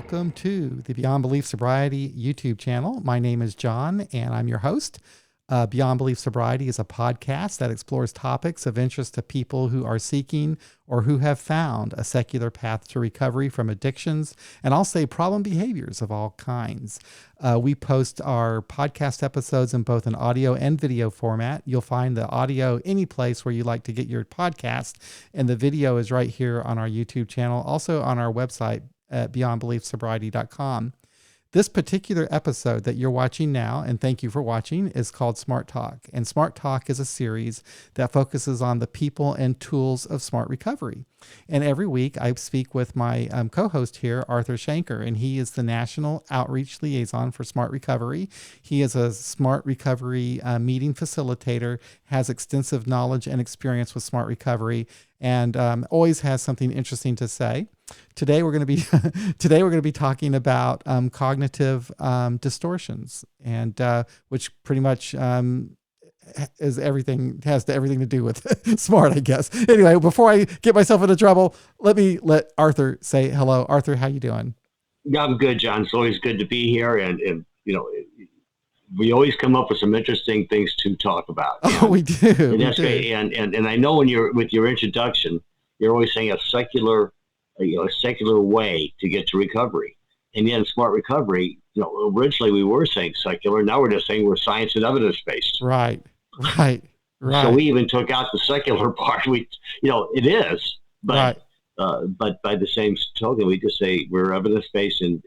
welcome to the Beyond Belief Sobriety YouTube channel. My name is John, and I'm your host. Beyond Belief Sobriety is a podcast that explores topics of interest to people who are seeking or who have found a secular path to recovery from addictions, and I'll say problem behaviors of all kinds. We post our podcast episodes in both an audio and video format. You'll find the audio any place where you like to get your podcast, and the video is right here on our YouTube channel, also on our website at beyondbeliefsobriety.com. This particular episode that you're watching now, and thank you for watching, is called Smart Talk. And Smart Talk is a series that focuses on the people and tools of smart recovery. And every week I speak with my co-host here, Arthur Shanker, and he is the National Outreach Liaison for Smart Recovery. He is a smart recovery meeting facilitator, has extensive knowledge and experience with smart recovery, and always has something interesting to say. Today we're going to be talking about cognitive distortions, and which pretty much has everything to do with smart, I guess. Anyway, before I get myself into trouble, let Arthur say hello. Arthur, how you doing? I'm good, John. It's always good to be here, and you know, we always come up with some interesting things to talk about. Oh, we do. And that's great. And I know when you're with your introduction, you're always saying a secular way to get to recovery. And yet in smart recovery, originally we were saying secular. Now we're just saying we're science and evidence based. Right. So we even took out the secular part. It is, but but by the same token, we just say we're evidence based and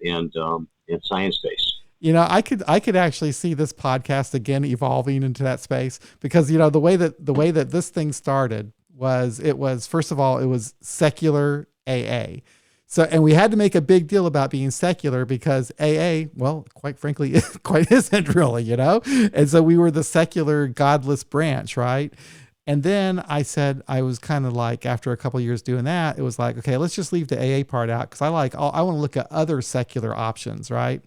science based. I could actually see this podcast again evolving into that space, because the way that this thing started was, first of all, it was secular AA. So, and we had to make a big deal about being secular because AA, well, quite frankly, quite isn't really, And so we were the secular, godless branch, right? And then I said, I was kind of like, after a couple of years doing that, it was like, okay, let's just leave the AA part out, because I want to look at other secular options, right?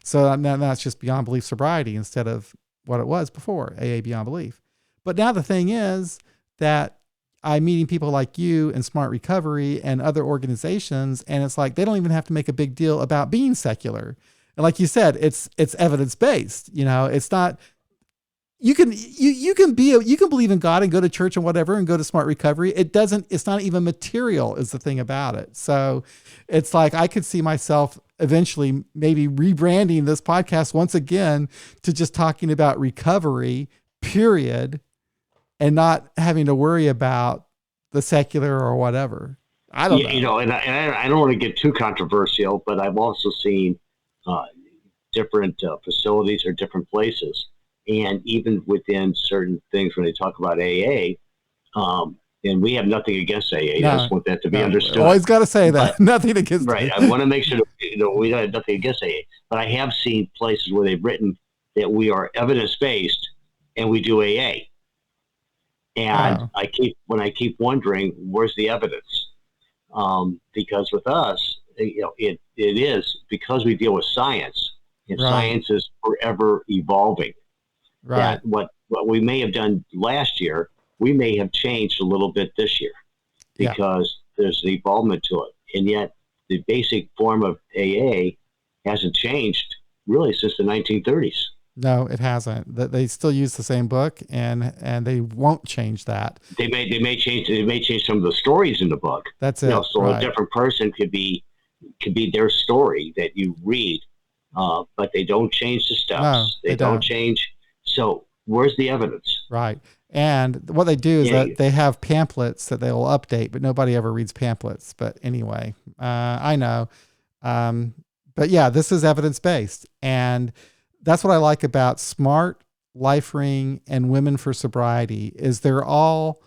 So now it's just Beyond Belief Sobriety instead of what it was before, AA Beyond Belief. But now the thing is that I'm meeting people like you and Smart Recovery and other organizations, and it's like they don't even have to make a big deal about being secular. And like you said, it's evidence-based. It's not, you can believe in God and go to church and whatever and go to Smart Recovery. It's not even material is the thing about it. So it's like I could see myself eventually maybe rebranding this podcast once again to just talking about recovery, period, and not having to worry about the secular or whatever. I don't know. And I don't want to get too controversial, but I've also seen different facilities or different places. And even within certain things, when they talk about AA, and we have nothing against AA. I just want that to be understood. Always got to say that. Nothing against AA. Right. I want to make sure that we don't have nothing against AA. But I have seen places where they've written that we are evidence-based and we do AA. And I keep wondering, where's the evidence? Because with us, it is because we deal with science, and science is forever evolving. Right. That what we may have done last year, we may have changed a little bit this year because there's an evolvement to it. And yet the basic form of AA hasn't changed really since the 1930s. No, it hasn't. They still use the same book, and they won't change that. They may change some of the stories in the book. That's it. So a different person could be their story that you read, but they don't change the steps. No, they don't change. So where's the evidence? Right. And what they do is that they have pamphlets that they will update, but nobody ever reads pamphlets. But anyway, I know. But yeah, this is evidence-based. And that's what I like about Smart, Life Ring, and Women for Sobriety is they're all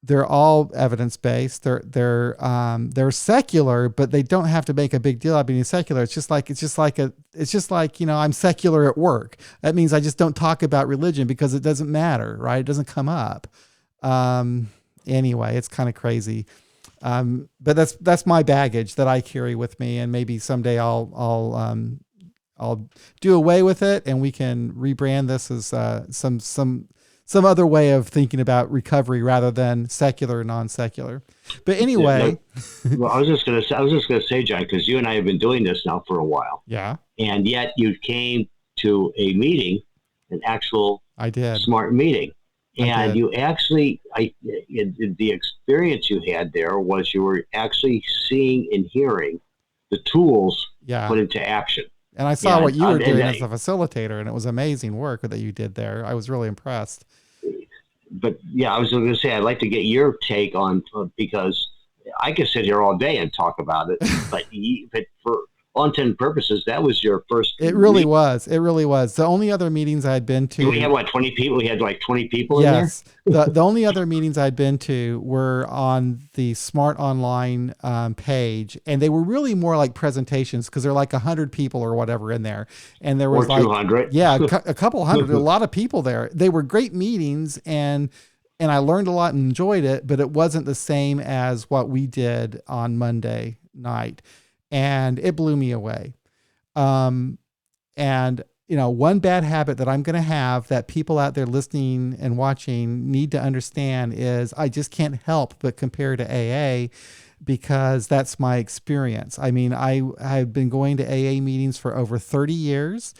evidence-based. They're secular, but they don't have to make a big deal out of being secular. It's just like I'm secular at work. That means I just don't talk about religion because it doesn't matter, right? It doesn't come up. Anyway, it's kind of crazy. But that's my baggage that I carry with me, and maybe someday I'll do away with it, and we can rebrand this as some other way of thinking about recovery rather than secular, non-secular. But No, anyway, well, I was just gonna say, John, because you and I have been doing this now for a while, yeah, and yet you came to a meeting, an actual I did. smart meeting, I and did. you actually, the experience you had there was you were actually seeing and hearing the tools Yeah. put into action, And I saw what and you were and doing as a facilitator, and it was amazing work that you did there. I was really impressed. but yeah, I was going to say I'd like to get your take on because I could sit here all day and talk about it, but for all intent and purposes, that was your first It really meet. was. It really was. The only other meetings I'd been We had to, what 20 people. We had like 20 people in there. yes, the only other meetings I'd been to were on the Smart Online page, and they were really more like presentations because there are like 100 people or whatever in there, and there was Or like 200. yeah, a couple hundred, a lot of people there. They were great meetings, and I learned a lot and enjoyed it, but it wasn't the same as what we did on Monday night, and it blew me away. Um, and one bad habit that I'm going to have that people out there listening and watching need to understand is I just can't help but compare to AA because that's my experience. I mean, I've been going to AA meetings for over 30 years.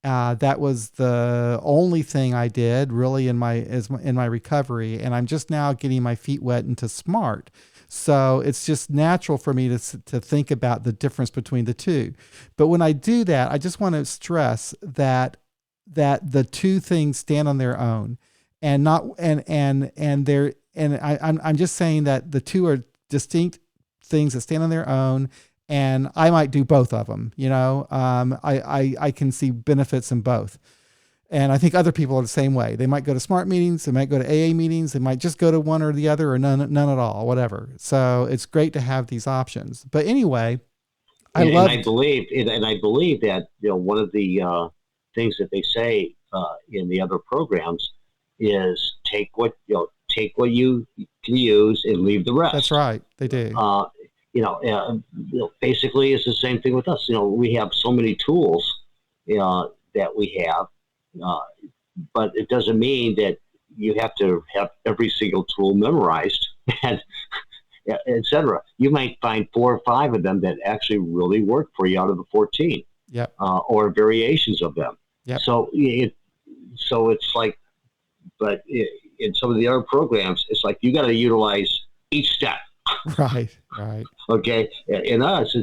That was the only thing I did really in my recovery, and I'm just now getting my feet wet into smart. So it's just natural for me to think about the difference between the two. But when I do that, I just want to stress that the two things stand on their own, and not and they're and I'm just saying that the two are distinct things that stand on their own, and I might do both of them. I can see benefits in both. And I think other people are the same way. They might go to smart meetings, they might go to AA meetings, they might just go to one or the other or none at all, whatever. So it's great to have these options. But anyway, I And loved. I believe that one of the things that they say in the other programs is take what you can use and leave the That's rest. right, they do. Uh, basically, it's the same thing with us. We have so many tools that we have, uh, but it doesn't mean that you have to have every single tool memorized and etc. You might find 4 or 5 of them that actually really work for you out of the 14, Yep. or variations of them. Yep. So it's like, but in some of the other programs, it's like you got to utilize each step. Right. Right. Okay, in us,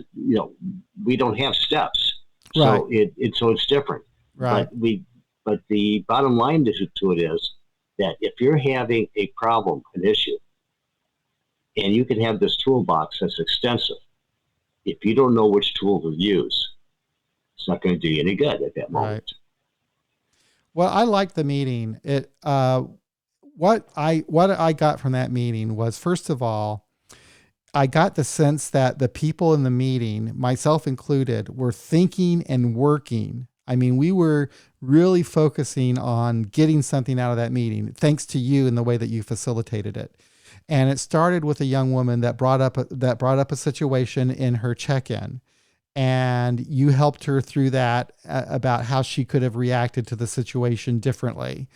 we don't have steps, Right. so it's different. Right. But the bottom line to it is that if you're having a problem, an issue, and you can have this toolbox that's extensive, if you don't know which tool to use, it's not going to do you any good at that Right. moment. Well, I liked the meeting. What I got from that meeting was, first of all, I got the sense that the people in the meeting, myself included, were thinking and working. I mean, we were really focusing on getting something out of that meeting, thanks to you and the way that you facilitated it. And it started with a young woman that brought up a situation in her check-in, and you helped her through that, about how she could have reacted to the situation differently.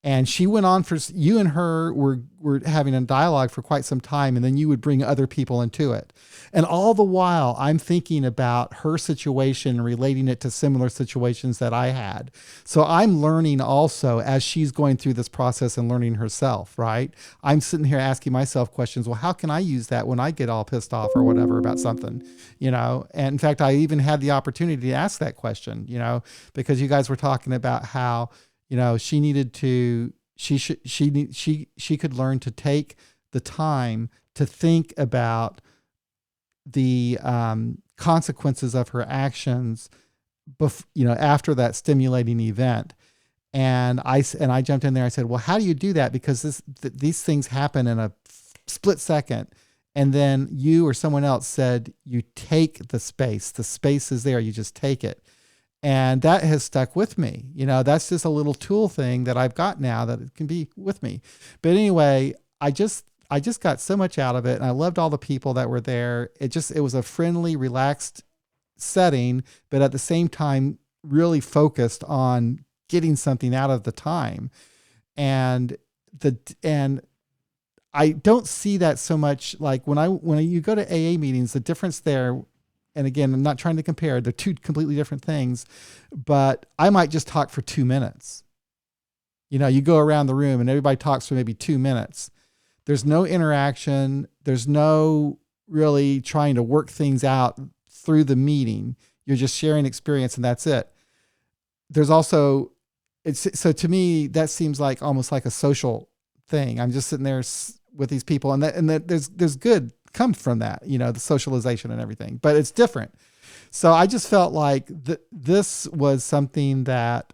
And she went on for, you and her were having a dialogue for quite some time, and then you would bring other people into it. And all the while I'm thinking about her situation and relating it to similar situations that I had. So I'm learning also as she's going through this process and learning herself, right? I'm sitting here asking myself questions. Well, how can I use that when I get all pissed off or whatever about something, And in fact, I even had the opportunity to ask that question, because you guys were talking about how, she needed to, she could learn to take the time to think about the consequences of her actions, after that stimulating event. And I jumped in there. I said, well, how do you do that? Because these things happen in a split second. And then you or someone else said, you take the space. The space is there. You just take it. And that has stuck with me. That's just a little tool thing that I've got now that it can be with me. But anyway, I just got so much out of it, and I loved all the people that were there. It was a friendly, relaxed setting, but at the same time really focused on getting something out of the time. And and I don't see that so much. Like when you go to AA meetings, the difference there, and again, I'm not trying to compare, they're two completely different things, but I might just talk for 2 minutes. You go around the room and everybody talks for maybe 2 minutes. There's no interaction. There's no really trying to work things out through the meeting. You're just sharing experience and that's it. There's also, so to me, that seems like almost like a social thing. I'm just sitting there with these people and that there's good comes from that, the socialization and everything, but it's different. So I just felt like this was something that,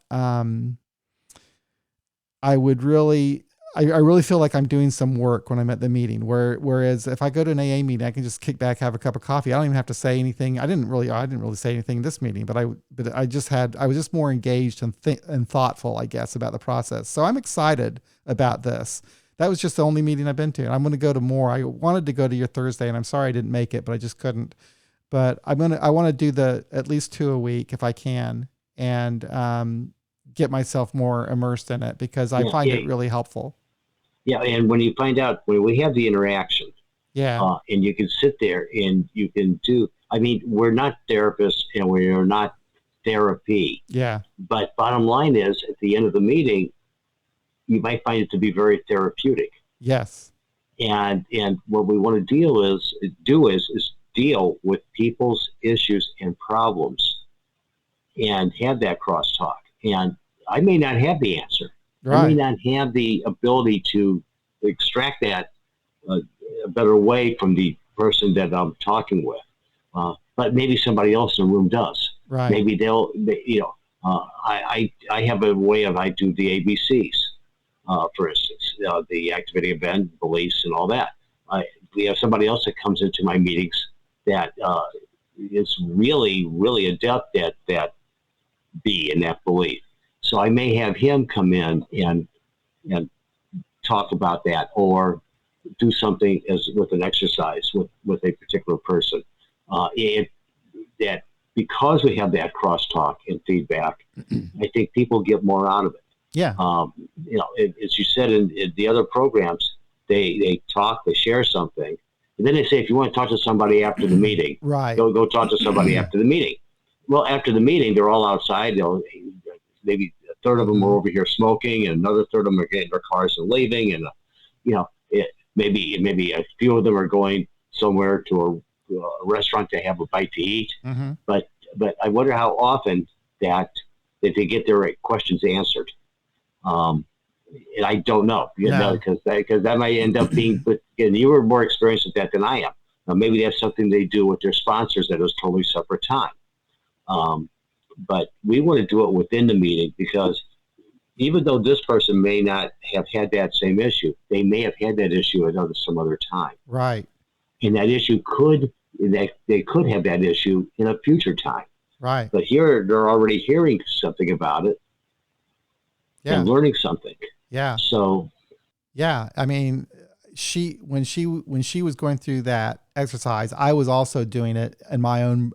I would really, I really feel like I'm doing some work when I'm at the meeting. Whereas if I go to an AA meeting, I can just kick back, have a cup of coffee. I don't even have to say anything. I didn't really say anything in this meeting, but I was just more engaged and thoughtful, I guess, about the process. So I'm excited about this. That was just the only meeting I've been to, and I'm going to go to more. I wanted to go to your Thursday, and I'm sorry I didn't make it, but I just couldn't. But I want to do at least 2 a week if I can, and get myself more immersed in it because I find it really helpful. Yeah, and when you find out when we have the interaction, and you can sit there and you can do. I mean, we're not therapists and we are not therapy. Yeah. But bottom line is, at the end of the meeting, you might find it to be very therapeutic. Yes. And what we want to do is deal with people's issues and problems, and have that crosstalk. And I may not have the answer. Right. I may not have the ability to extract that a better way from the person that I'm talking with. But maybe somebody else in the room does. Right. Maybe I have a way I do the ABCs, for instance, the activating event, beliefs, and all that. We have somebody else that comes into my meetings that is really, really adept at that B in that belief. So I may have him come in and talk about that, or do something with an exercise with a particular person. That because we have that crosstalk and feedback, I think people get more out of it. Yeah. As you said in the other programs, they talk, they share something, and then they say, if you want to talk to somebody after the meeting, right, go talk to somebody after the meeting. Well, after the meeting, they're all outside. Maybe a third of them are over here smoking, and another third of them are getting their cars and leaving, and maybe a few of them are going somewhere to a restaurant to have a bite to eat. Mm-hmm. But I wonder how often that they get their questions answered. And I don't know, because that might end up being. But again, you were more experienced with that than I am. Now, maybe that's something they do with their sponsors that is totally separate time. But we want to do it within the meeting, because even though this person may not have had that same issue, they may have had that issue at some other time. Right. And that issue they could have that issue in a future time. Right. But here they're already hearing something about it, and learning something. Yeah. So. Yeah. I mean, when she was going through that exercise, I was also doing it in my own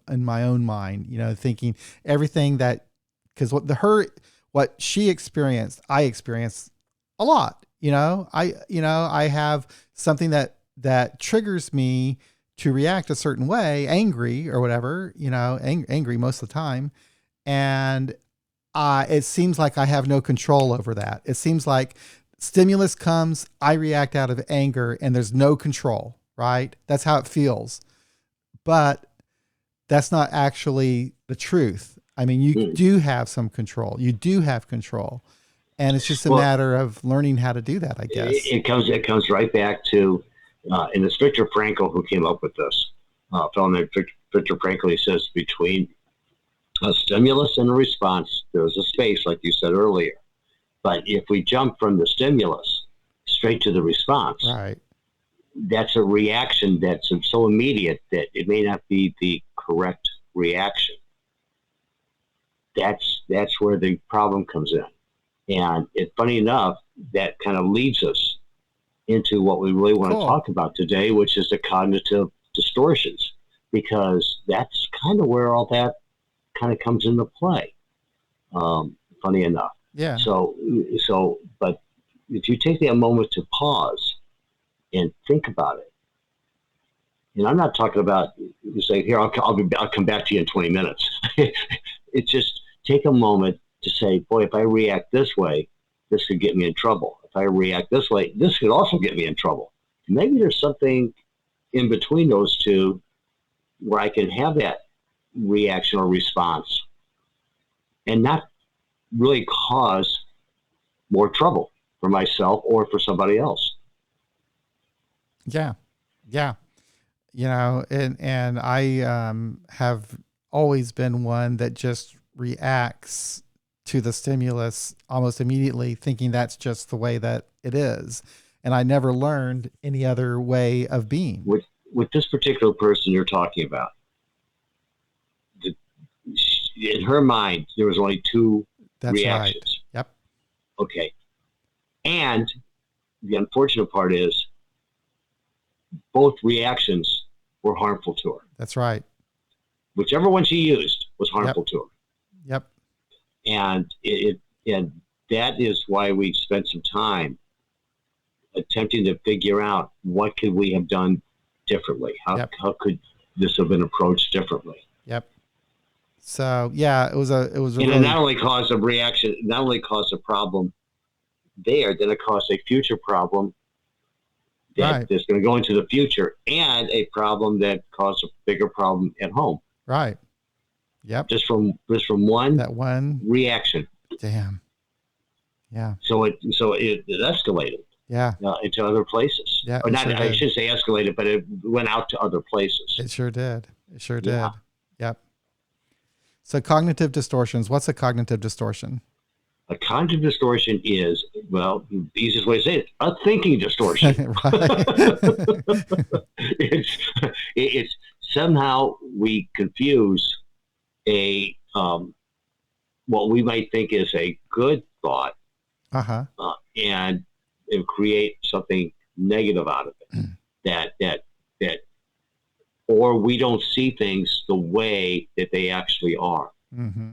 mind, thinking everything that, because what she experienced, I experienced a lot. I have something that triggers me to react a certain way, angry or whatever, angry most of the time, and it seems like I have no control over that. It seems like stimulus comes, I react out of anger, and there's no control, right? That's how it feels. But that's not actually the truth. I mean, you do have some control. You do have control. And it's just a matter of learning how to do that, I guess. It comes right back to, and it's Viktor Frankl who came up with this. A fellow named Viktor Frankl, he says, between a stimulus and a response, there's a space, like you said earlier. But if we jump from the stimulus straight to the response, right, that's a reaction that's so immediate that it may not be the correct reaction. That's where the problem comes in. And it's funny enough, that kind of leads us into what we really want to talk about today, which is the cognitive distortions, because that's kind of where all that kind of comes into play. Funny enough. Yeah. But if you take that moment to pause and think about it, and I'm not talking about you say, here, I'll come back to you in 20 minutes. It's just take a moment to say, boy, if I react this way, this could get me in trouble. If I react this way, this could also get me in trouble. Maybe there's something in between those two where I can have that reaction or response and not really cause more trouble for myself or for somebody else. Yeah. Yeah. And I have always been one that just reacts to the stimulus almost immediately, thinking that's just the way that it is. And I never learned any other way of being. With this particular person you're talking about, in her mind, there was only two reactions. Right. Yep. Okay. And the unfortunate part is both reactions were harmful to her. That's right. Whichever one she used was harmful to her. Yep. And and that is why we spent some time attempting to figure out what could we have done differently. How could this have been approached differently? Yep. So yeah, it was a and it not only caused a reaction, not only caused a problem there, then it caused a future problem that's going to go into the future, and a problem that caused a bigger problem at home. Right. Yep. Just from one reaction. Damn. Yeah. So it escalated. Yeah. Into other places. Yeah. Or not. Sure I should say escalated, but it went out to other places. It sure did. It sure did. Yeah. Yep. So cognitive distortions. What's a cognitive distortion? A cognitive distortion is, well, the easiest way to say it, a thinking distortion. It's somehow we confuse a what we might think is a good thought, and create something negative out of it. That, or we don't see things the way that they actually are. Mm-hmm.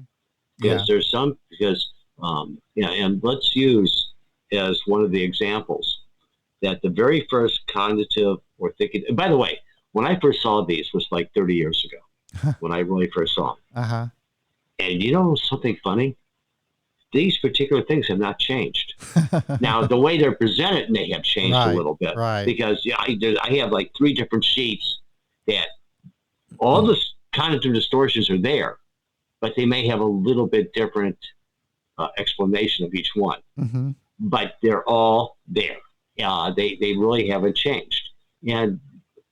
Because there's some and let's use as one of the examples that the very first cognitive or thinking. And by the way, when I first saw these was like 30 years ago, when I really first saw them. And you know something funny? These particular things have not changed. Now, the way they're presented may have changed a little bit, because I have like 3 different sheets that all the cognitive distortions are there, but they may have a little bit different explanation of each one. Mm-hmm. But they're all there. They really haven't changed. And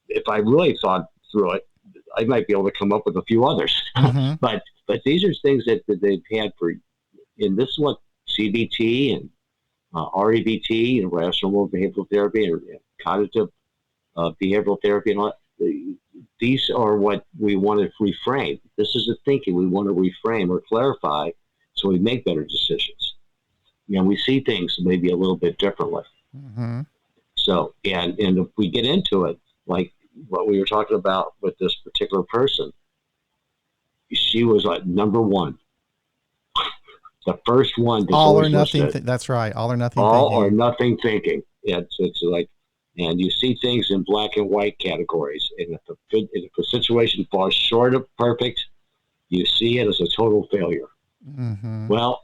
if I really thought through it, I might be able to come up with a few others. Mm-hmm. But these are things that they've had for, and this is what CBT and REBT and rational behavioral therapy and cognitive behavioral therapy and all that, these are what we want to reframe. This is the thinking we want to reframe or clarify so we make better decisions. We see things maybe a little bit differently. Mm-hmm. So, and if we get into it, like what we were talking about with this particular person, she was like number one. The first one. All or nothing. That's right. All or nothing. All thinking. Or nothing thinking. It's like, and you see things in black and white categories. And if a situation falls short of perfect, you see it as a total failure. Mm-hmm. Well,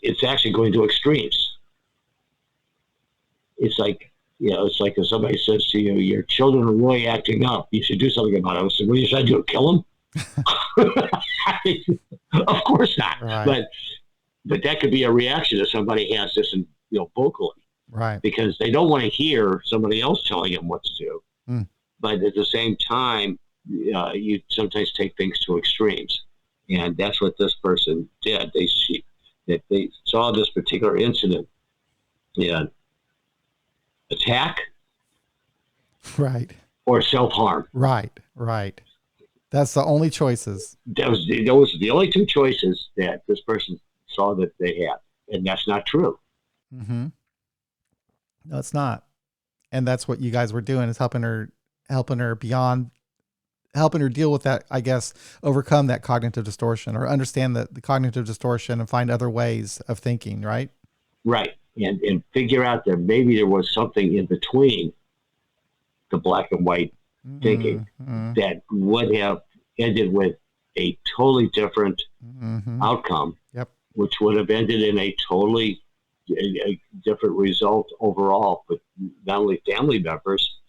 it's actually going to extremes. It's like, it's like if somebody says to you, your children are really acting up, you should do something about it. I said, what should I do? Kill them? Of course not. Right. But that could be a reaction if somebody has this, vocally. Right. Because they don't want to hear somebody else telling them what to do. Mm. But at the same time, you sometimes take things to extremes. And that's what this person did. They saw this particular incident. Yeah. Attack. Right. Or self-harm. Right. That's the only choices. Those are the only 2 choices that this person saw that they had. And that's not true. Mm-hmm. No, it's not. And that's what you guys were doing, is helping her deal with that, I guess, overcome that cognitive distortion, or understand the cognitive distortion and find other ways of thinking, right? Right. and figure out that maybe there was something in between the black and white thinking that would have ended with a totally different outcome, which would have ended in a totally a different result overall, with not only family members,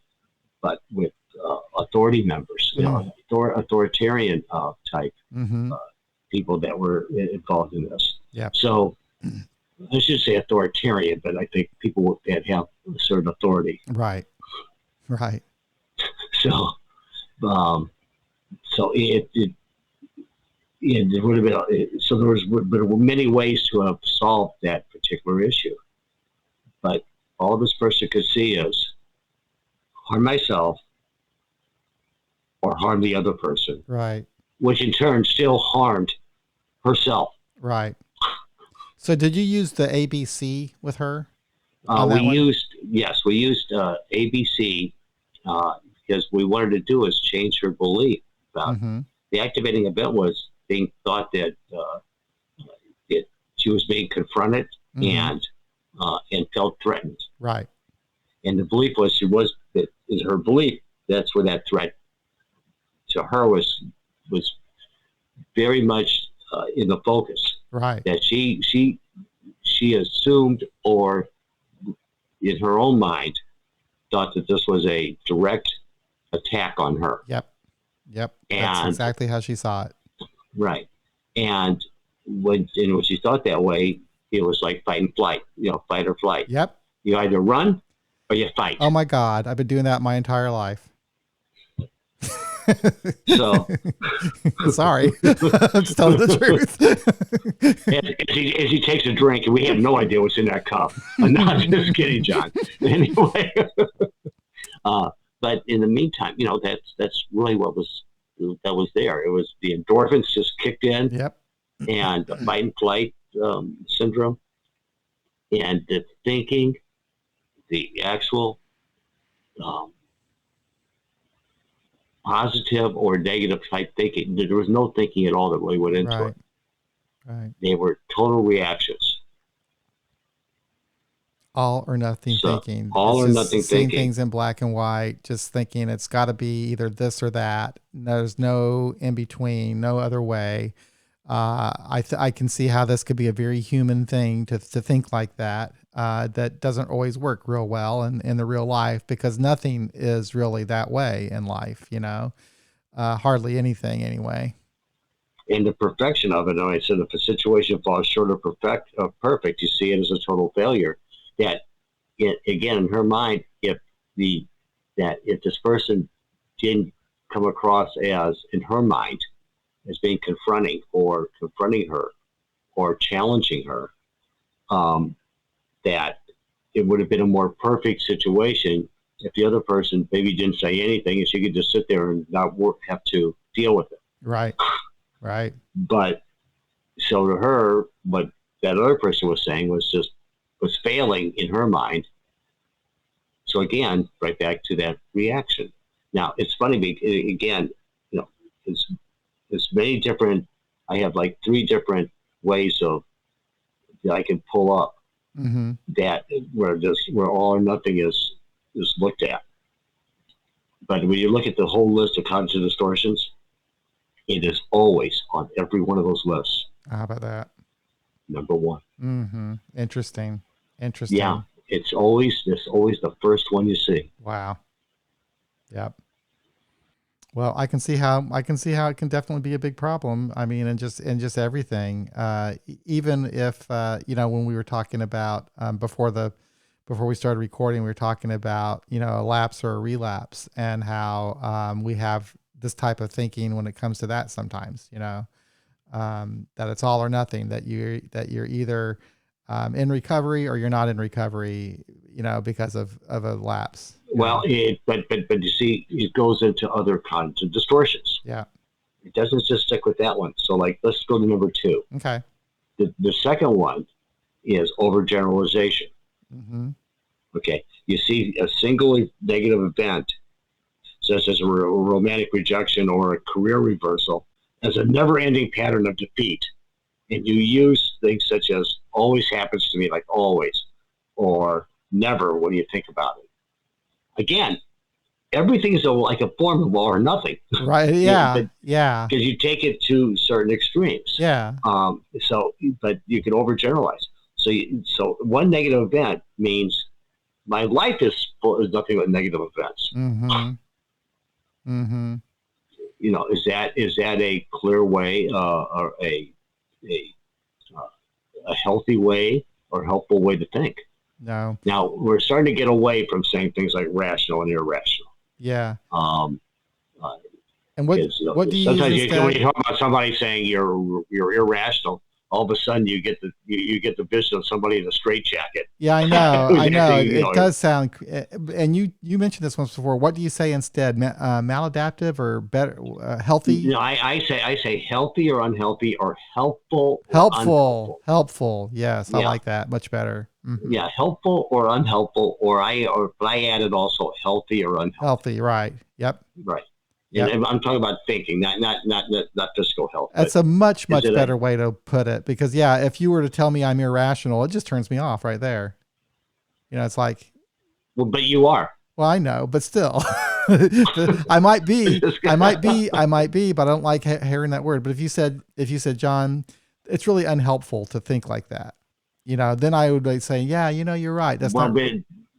but with authority members, authoritarian type people that were involved in this. So I should say authoritarian, but I think people that have a certain authority. Right. So, so it would have been, so there were many ways to have solved that particular issue, but all this person could see is harm myself or harm the other person, right? Which in turn still harmed herself, right? So did you use the ABC with her? We used ABC because we wanted to do is change her belief about the activating event was being thought that she was being confronted and felt threatened. Right. And the belief was her belief that's where that threat to her was very much in the focus. Right. That she assumed, or in her own mind, thought that this was a direct attack on her. Yep. That's exactly how she saw it. Right. And when she thought that way, it was like fight and flight, fight or flight. Yep. You either run or you fight. Oh my God. I've been doing that my entire life. So sorry. I'm just telling the truth. as he takes a drink, and we have no idea what's in that cup. I'm not just kidding, John. Anyway, but in the meantime, that's really what was there. It was the endorphins just kicked in. Yep. And the fight and flight syndrome, and the thinking, the actual positive or negative type thinking. There was no thinking at all that really went into it. Right. They were total reactions. All or nothing thinking. All or nothing seeing thinking. Things in black and white, just thinking it's got to be either this or that. There's no in between, no other way. I can see how this could be a very human thing to think like that. That doesn't always work real well in the real life, because nothing is really that way in life, hardly anything anyway. And the perfection of it, I said, if a situation falls short of perfect, you see it as a total failure. That, again, in her mind, if this person didn't come across as, in her mind, as being confronting her or challenging her, that it would have been a more perfect situation if the other person maybe didn't say anything and she could just sit there and not have to deal with it. Right. But so to her, what that other person was saying was failing in her mind. So again, right back to that reaction. Now it's funny because, again, it's many different. I have like 3 different ways that I can pull up that where all or nothing is looked at. But when you look at the whole list of cognitive distortions, it is always on every one of those lists. How about that? Number 1. Interesting. Yeah, it's always the first one you see. Wow. Yep. Well, I can see how it can definitely be a big problem. I mean, and just everything. Even if when we were talking about before we started recording, we were talking about a lapse or a relapse, and how we have this type of thinking when it comes to that sometimes. That it's all or nothing. That you're either in recovery or you're not in recovery. Because of a lapse. Well, but you see, it goes into other kinds of distortions. Yeah. It doesn't just stick with that one. So, let's go to number 2. Okay. The second one is overgeneralization. Okay. You see a single negative event, such as a romantic rejection or a career reversal, as a never-ending pattern of defeat. And you use things such as always happens to me, like always. or never when you think about it. Again, everything is like a form of all or nothing. Right. Yeah. Yeah. Because you take it to certain extremes. Yeah. But you can overgeneralize. So one negative event means my life is nothing but negative events. Mm-hmm. Mm-hmm. Is that a clear way, or a healthy way or helpful way to think? No. Now we're starting to get away from saying things like rational and irrational. Yeah. Uh, And what do you use instead? When you talk about somebody saying you're irrational, all of a sudden you get the vision of somebody in a straitjacket. Yeah, I know. I know. It does sound. And you mentioned this once before. What do you say instead? Maladaptive or better? Healthy? I say healthy or unhealthy, or helpful or Helpful. unhelpful. Helpful. Yes, I Yeah. like that. Much better. Mm-hmm. Yeah, helpful or unhelpful, but I added also healthy or unhealthy. Healthy, right? Yep. Right. Yep. And I'm talking about thinking, not physical health. That's a much better way to put it, because if you were to tell me I'm irrational, it just turns me off right there. It's like, well, but you are. Well, I know, but still, I might be, but I don't like hearing that word. But if you said, John, it's really unhelpful to think like that, then I would like say, yeah, you're right. That's not.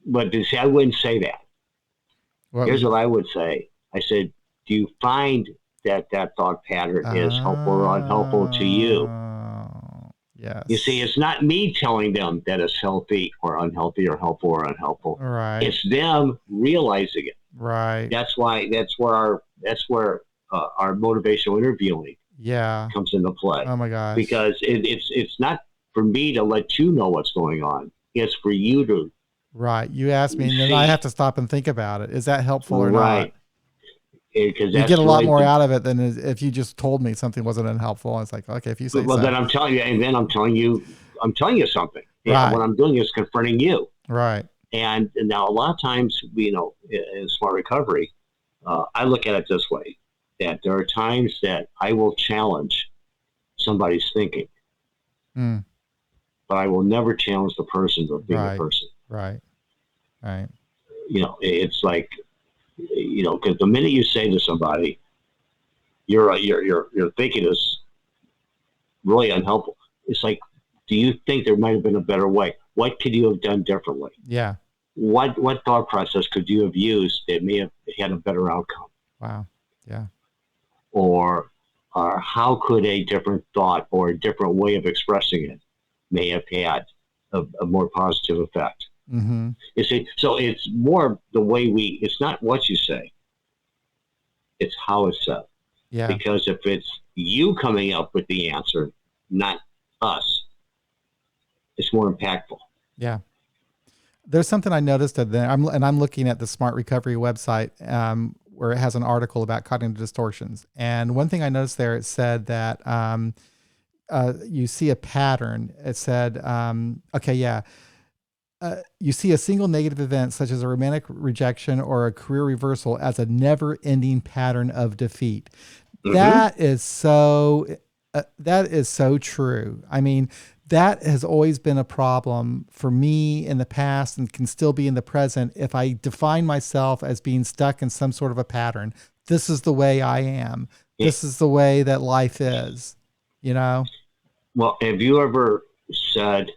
But see, I wouldn't say that. Here's what I would say. I said, do you find that thought pattern is helpful or unhelpful to you? Yes. You see, it's not me telling them that it's healthy or unhealthy, or helpful or unhelpful. Right. It's them realizing it. Right. That's where our motivational interviewing comes into play. Oh my gosh. Because it's not for me to let you know what's going on. It's for you to. Right. You ask me, and then I have to stop and think about it. Is that helpful or not? Because you get a lot more out of it than if you just told me something wasn't unhelpful. It's like, okay, if you say so. Then I'm telling you, and then I'm telling you something. Right. What I'm doing is confronting you. Right. And now a lot of times, in smart recovery, I look at it this way, that there are times that I will challenge somebody's thinking, but I will never challenge the person of being a person. Right. Right. It's like, because the minute you say to somebody, your thinking is really unhelpful. It's like, do you think there might have been a better way? What could you have done differently? Yeah. What thought process could you have used that may have had a better outcome? Wow. Yeah. Or how could a different thought or a different way of expressing it may have had a more positive effect? Mm-hmm. You see, so it's more the way it's not what you say, it's how it's said. Yeah. Because if it's you coming up with the answer, not us, it's more impactful. Yeah. There's something I noticed that I'm looking at the Smart Recovery website, where it has an article about cognitive distortions. And one thing I noticed there, it said that you see a pattern. It said, you see a single negative event, such as a romantic rejection or a career reversal, as a never-ending pattern of defeat. Mm-hmm. That is so true. I mean, that has always been a problem for me in the past, and can still be in the present. If I define myself as being stuck in some sort of a pattern, this is the way I am. This is the way that life is, Well, have you ever said,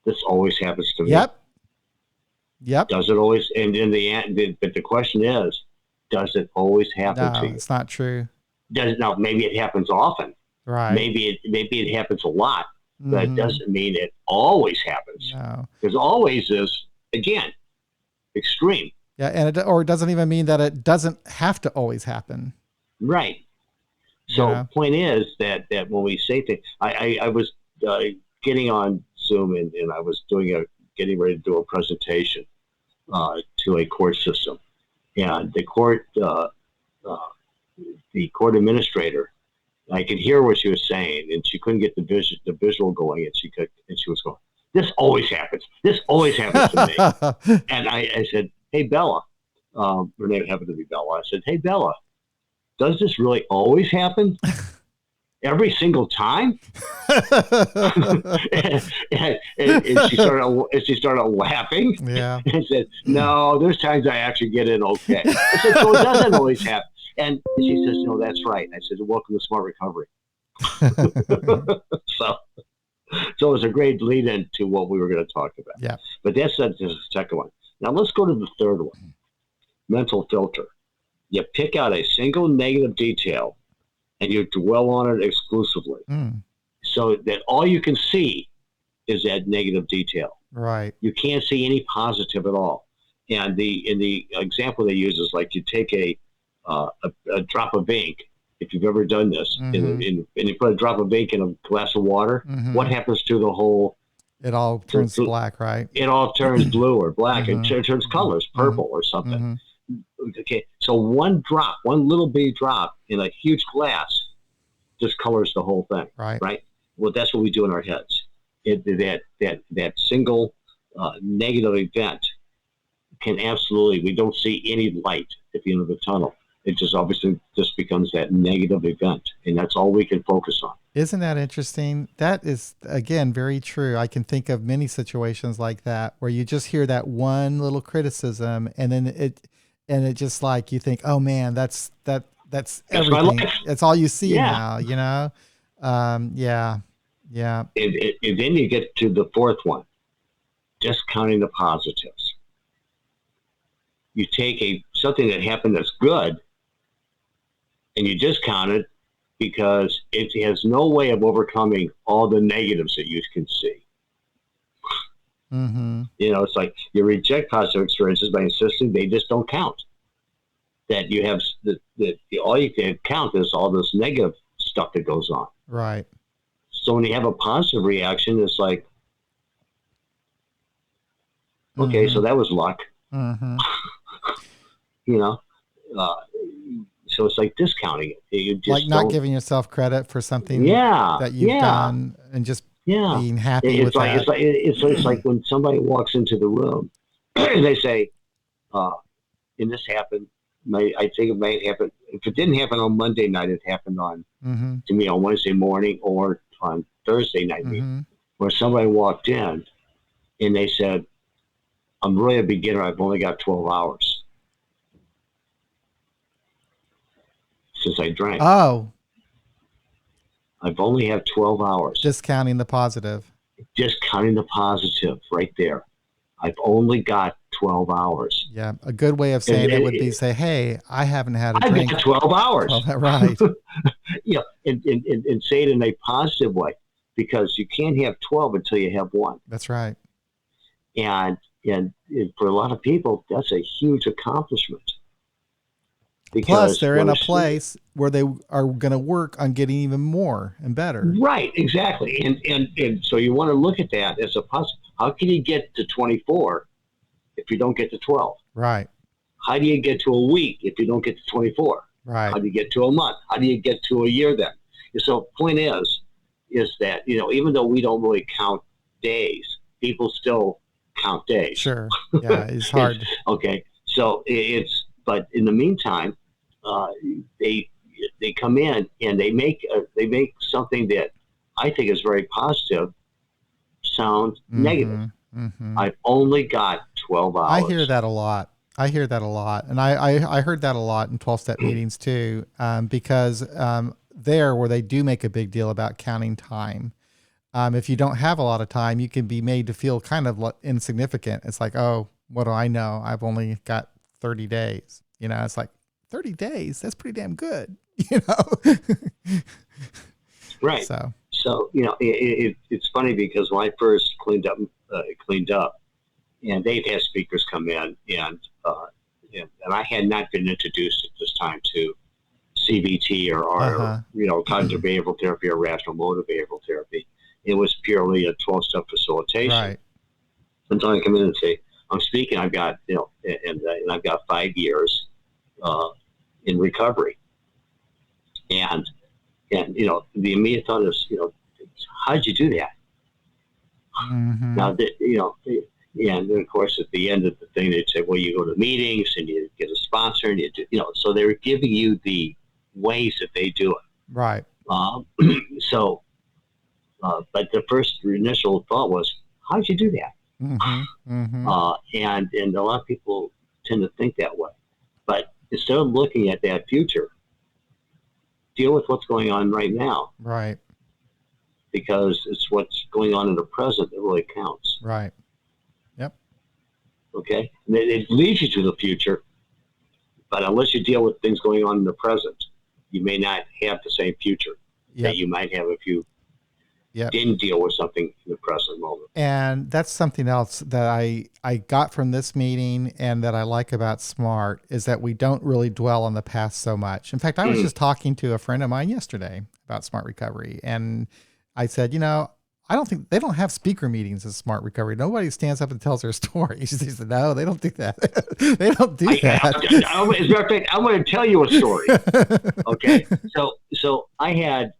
this always happens to me? Yep. Does it always? And in the end, but the question is, does it always happen to you? No, it's not true. Now, maybe it happens often. Right. Maybe it happens a lot, but it doesn't mean it always happens. No. Because always is, again, extreme. Yeah, and it doesn't even mean that it doesn't have to always happen. Right. So point is that when we say things, I was getting on Zoom and I was getting ready to do a presentation to a court system, and the court administrator, I could hear what she was saying, and she couldn't get the visual going, and she was going, this always happens. This always happens to me. And I said, hey, Bella, her name happened to be Bella. I said, hey, Bella, does this really always happen? every single time. and she started laughing. Yeah. And said, no, there's times I actually get in okay. I said, so it doesn't always happen. And she says, no, that's right. I said, welcome to Smart Recovery. so it was a great lead into what we were going to talk about. Yeah. But that's the second one. Now let's go to the third one. Mental filter. You pick out a single negative detail and you dwell on it exclusively. So that all you can see is that negative detail. Right. You can't see any positive at all. And the example they use is like you take a drop of ink. If you've ever done this, and you put a drop of ink in a glass of water, what happens to the whole? It all turns black, right? It all turns blue or black. It turns colors, purple or something. Okay, so one little bitty drop in a huge glass just colors the whole thing. Right. Well, that's what we do in our heads. That single negative event can absolutely, we don't see any light at the end of the tunnel. It just obviously just becomes that negative event, and that's all we can focus on. Isn't that interesting? That is, again, very true. I can think of many situations like that where you just hear that one little criticism, and then it just like you think, oh man, that's everything. That's all you see now, you know? Yeah. And then you get to the fourth one, discounting the positives. You take something that happened that's good, and you discount it because it has no way of overcoming all the negatives that you can see. You know, it's like you reject positive experiences by insisting they just don't count. That you have all you can count is all this negative stuff that goes on. Right. So when you have a positive reaction, it's like, okay, so that was luck. You know, so it's like discounting it. You just like not giving yourself credit for something that you've done, and just being happy with that. It's like when somebody walks into the room, they say, and this happened. I think it might happen. If it didn't happen on Monday night, it happened to me on Wednesday morning or on Thursday night, where somebody walked in and they said, I'm really a beginner. I've only got 12 hours since I drank. Oh. I've only had 12 hours. Discounting the positive. Discounting the positive right there. I've only got 12 hours. Yeah. A good way of saying it would be say, hey, I haven't had a drink. I've got 12 hours. Right. Yeah. And say it in a positive way, because you can't have 12 until you have one. That's right. And for a lot of people, that's a huge accomplishment. Plus, they're in a place where they are going to work on getting even more and better. Right, exactly. And so you want to look at that as a puzzle. How can you get to 24 if you don't get to 12? Right. How do you get to a week if you don't get to 24? Right. How do you get to a month? How do you get to a year then? And so point is that, you know, even though we don't really count days, people still count days. Sure. Yeah, it's hard. Okay. So but in the meantime, they come in and they make something that I think is very positive sound negative. I've only got 12 hours. I hear that a lot. And I heard that a lot in 12-step meetings too, because there where they do make a big deal about counting time. If you don't have a lot of time, you can be made to feel kind of insignificant. It's like, oh, what do I know? I've only got 30 days. You know, it's like 30 days. That's pretty damn good. You know? Right. So you know, it's funny because when I first cleaned up, and they've had speakers come in, and I had not been introduced at this time to CBT or you know, cognitive behavioral therapy or rational motive behavioral therapy. It was purely a 12-step facilitation. Right. Until I come in and say, I'm speaking, I've got, you know, and I've got 5 years in recovery. And you know, the immediate thought is, you know, how did you do that? Now, you know, and then of course at the end of the thing, they'd say, well, you go to meetings and you get a sponsor and you know, so they were giving you the ways that they do it. Right. Uh, so, but the first initial thought was, how did you do that? Mm-hmm. Mm-hmm. And a lot of people tend to think that way. But instead of looking at that future, deal with what's going on right now, Right. because it's what's going on in the present that really counts. Right. Yep. Okay, and it leads you to the future, but unless you deal with things going on in the present, you may not have the same future that Yep. you might have if you Yep. didn't deal with something in the present moment. And that's something else that I got from this meeting and that I like about SMART is that we don't really dwell on the past so much. In fact, I was just talking to a friend of mine yesterday about SMART recovery, and I said, I don't think they don't have speaker meetings in SMART recovery. Nobody stands up and tells their story. She said, no, they don't do that. They don't do that. As a matter of fact, I'm going to tell you a story. Okay, so I had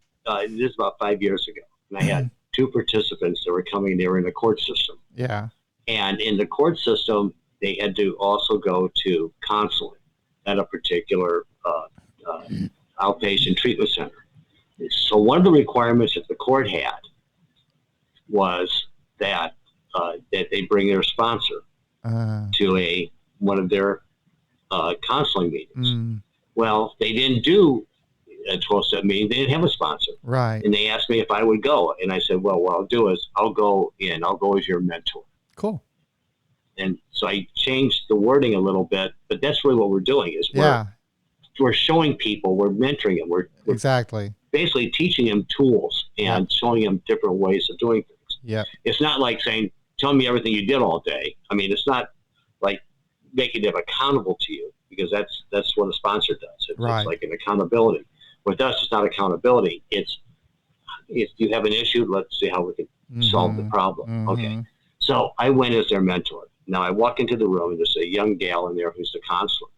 this is about 5 years ago, and I had two participants that were coming. They were in the court system. Yeah. And in the court system, they had to also go to counseling at a particular outpatient treatment center. So one of the requirements that the court had was that that they bring their sponsor to one of their counseling meetings. Well, they didn't do a 12-step meeting. They didn't have a sponsor. Right. And they asked me if I would go. And I said, well, what I'll do is I'll go as your mentor. Cool. And so I changed the wording a little bit, but that's really what we're doing is we're showing people, we're mentoring them. We're exactly basically teaching them tools and showing them different ways of doing things. Yeah. It's not like saying, tell me everything you did all day. I mean, it's not like making them accountable to you, because that's what a sponsor does. It's like an accountability. With us, it's not accountability. It's if you have an issue, let's see how we can solve the problem. Okay. So I went as their mentor. Now I walk into the room and there's a young gal in there who's the counselor,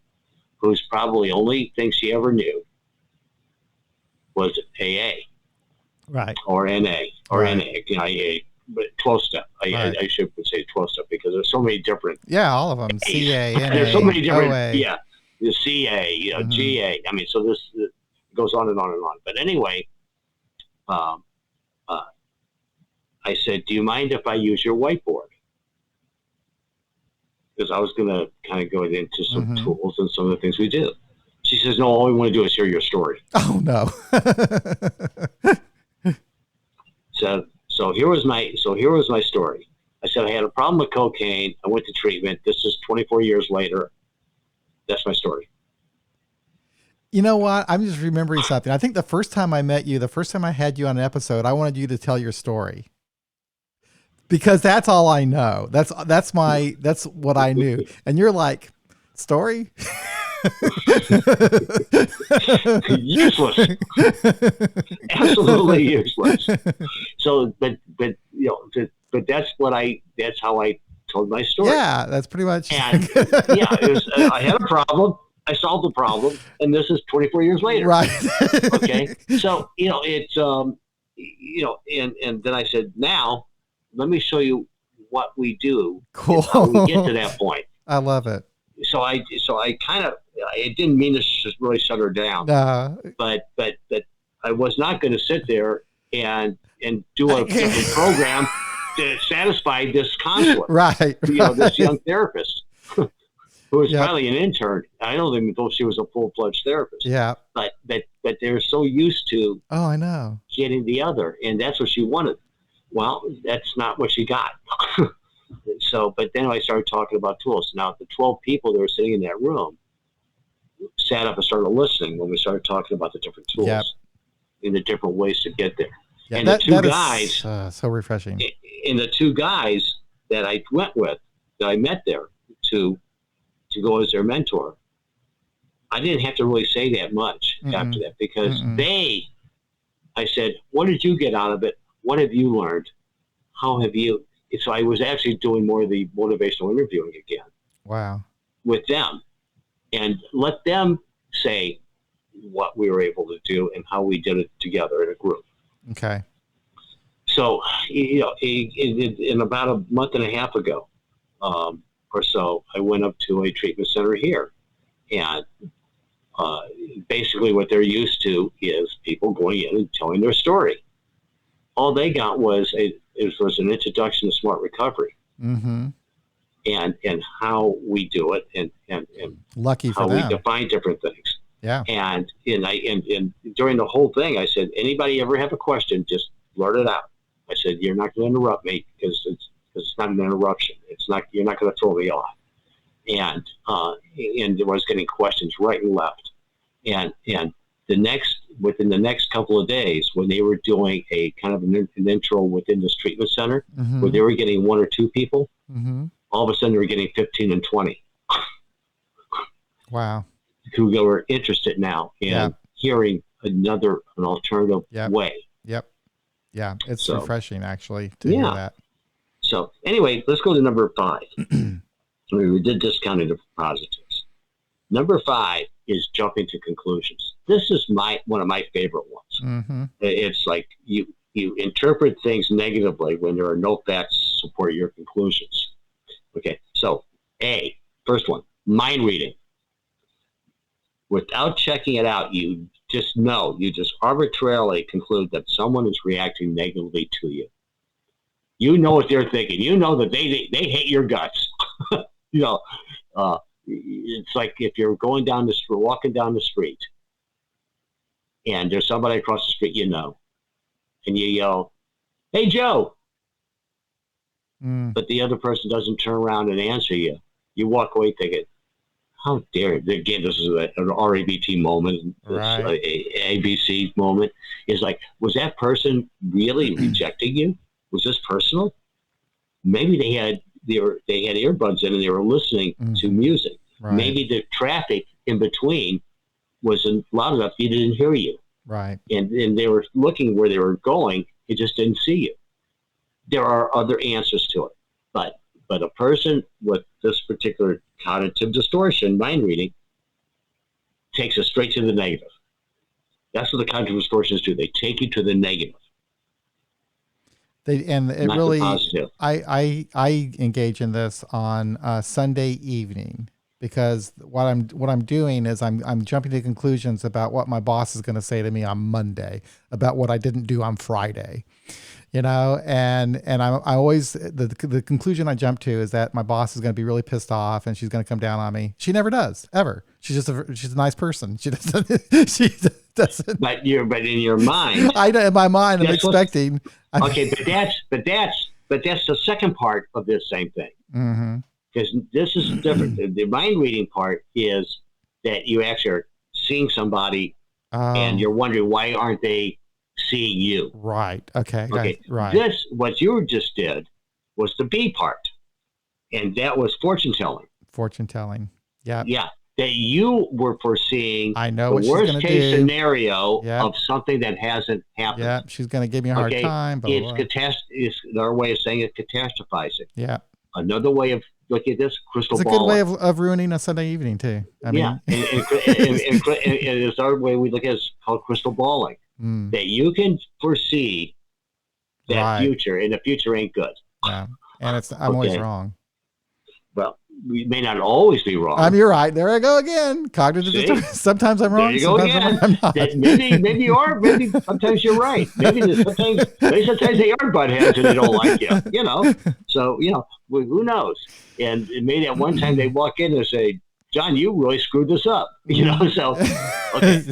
who's probably only thing she ever knew was AA. Right. Or NA. Or NA. But 12-step. I should say 12-step because there's so many different. Yeah, all of them. CA, NA, there's so many different. OA. Yeah. The CA, GA. I mean, so this goes on and on and on. But anyway, I said, do you mind if I use your whiteboard? Because I was going to kind of go into some tools and some of the things we do. She says, no, all we want to do is hear your story. Oh, no. So here was my story. I said I had a problem with cocaine. I went to treatment. This is 24 years later. That's my story. You know what? I'm just remembering something. I think the first time I met you, the first time I had you on an episode, I wanted you to tell your story. Because that's all I know. That's what I knew. And you're like, story? Useless. Absolutely useless. So, but that's how I told my story. Yeah, that's pretty much. And I had a problem. I solved the problem, and this is 24 years later. Right. Okay. So, it's, and then I said, now let me show you what we do. Cool. How we get to that point. I love it. So I kind of, I didn't mean to just really shut her down, but I was not going to sit there and do a different program to satisfy this counselor, right? This young therapist who was probably an intern. I don't even know if she was a full-fledged therapist. Yeah, but they're so used to I know getting the other, and that's what she wanted. Well, that's not what she got. So, but then I started talking about tools. Now, the 12 people that were sitting in that room sat up and started listening when we started talking about the different tools and the different ways to get there. Yeah, and the two guys, so refreshing. And the two guys that I went with, that I met there to go as their mentor, I didn't have to really say that much after that, because I said, what did you get out of it? What have you learned? How have you? So I was actually doing more of the motivational interviewing again. Wow. With them, and let them say what we were able to do and how we did it together in a group. Okay. So, in about a month and a half ago, or so, I went up to a treatment center here, and basically what they're used to is people going in and telling their story. All they got was an introduction to smart recovery, mm-hmm. and how we do it, and lucky for how them. we define different things. Yeah. And during the whole thing, I said, anybody ever have a question, just blurt it out. I said, you're not going to interrupt me because it's not an interruption. You're not going to throw me off. And I was getting questions right and left. And within the next couple of days, when they were doing a kind of an intro within this treatment center, mm-hmm. where they were getting 1 or 2 people, mm-hmm. all of a sudden they were getting 15 and 20. Wow. Who were interested now in hearing an alternative way. Yep. Yeah. It's refreshing actually to hear that. So anyway, let's go to number 5. We did discounting positives. Number 5 is jumping to conclusions. This is one of my favorite ones. Mm-hmm. It's like you interpret things negatively when there are no facts to support your conclusions. Okay, so first one, mind reading. Without checking it out, you just arbitrarily conclude that someone is reacting negatively to you. You know what they're thinking. You know that they hate your guts. It's like if you're walking down the street, and there's somebody across the street, and you yell, "Hey, Joe!" But the other person doesn't turn around and answer you. You walk away thinking, how dare it? Again, this is an RABT moment, right. ABC moment. Is like, was that person really rejecting you? Was this personal? Maybe they had earbuds in and they were listening to music. Right. Maybe the traffic in between wasn't loud enough; they didn't hear you. Right. And they were looking where they were going; it just didn't see you. There are other answers to it, but a person with this particular cognitive distortion, mind reading, takes us straight to the negative. That's what the cognitive distortions do. They take you to the negative. I engage in this on Sunday evening, because what I'm doing is I'm jumping to conclusions about what my boss is going to say to me on Monday about what I didn't do on Friday. And I always, the conclusion I jump to is that my boss is going to be really pissed off and she's going to come down on me. She never does, ever. She's a nice person. She doesn't. But in your mind, in my mind, I'm expecting. Okay, but that's the second part of this same thing. Mm-hmm. Because this is different. The mind reading part is that you actually are seeing somebody and you're wondering, why aren't they seeing you? Right. Okay. Right. What you just did was the B part, and that was fortune telling. Fortune telling. Yeah. Yeah. That you were foreseeing the worst case scenario of something that hasn't happened. Yeah. She's going to give me a hard time. Blah, blah, blah. It's another way of saying it's catastrophizing. Yeah. Another way of looking at this, crystal ball. It's a good way of ruining a Sunday evening too. I mean, and it's our way we look at it, it's called crystal balling. That you can foresee that future, and the future ain't good. Yeah, and I'm always wrong. Well, we may not always be wrong. You're right. There I go again. Cognitive. Sometimes I'm wrong. There you go again. I'm not. Maybe you are. Maybe sometimes you're right. Maybe sometimes they are buttheads and they don't like you. So who knows? And maybe at one time they walk in and say, "John, you really screwed this up." So okay.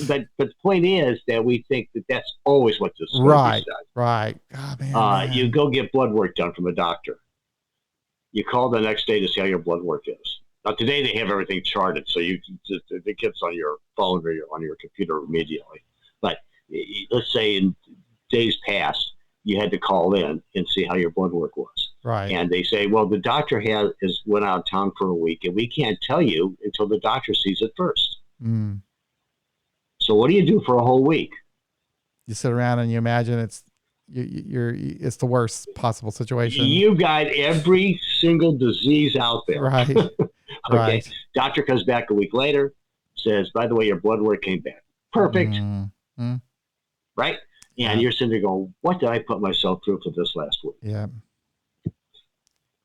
But the point is that we think that that's always what this does. Right. Oh, man. You go get blood work done from a doctor. You call the next day to see how your blood work is. Now today they have everything charted, so it gets on your phone or on your computer immediately. But let's say in days past, you had to call in and see how your blood work was. Right. And they say, well, the doctor went out of town for a week, and we can't tell you until the doctor sees it first. So what do you do for a whole week? You sit around and you imagine it's the worst possible situation. You got every single disease out there. Right. Okay. Right. Doctor comes back a week later, says, by the way, your blood work came back. Perfect. Right? And you're sitting there going, what did I put myself through for this last week? Yeah.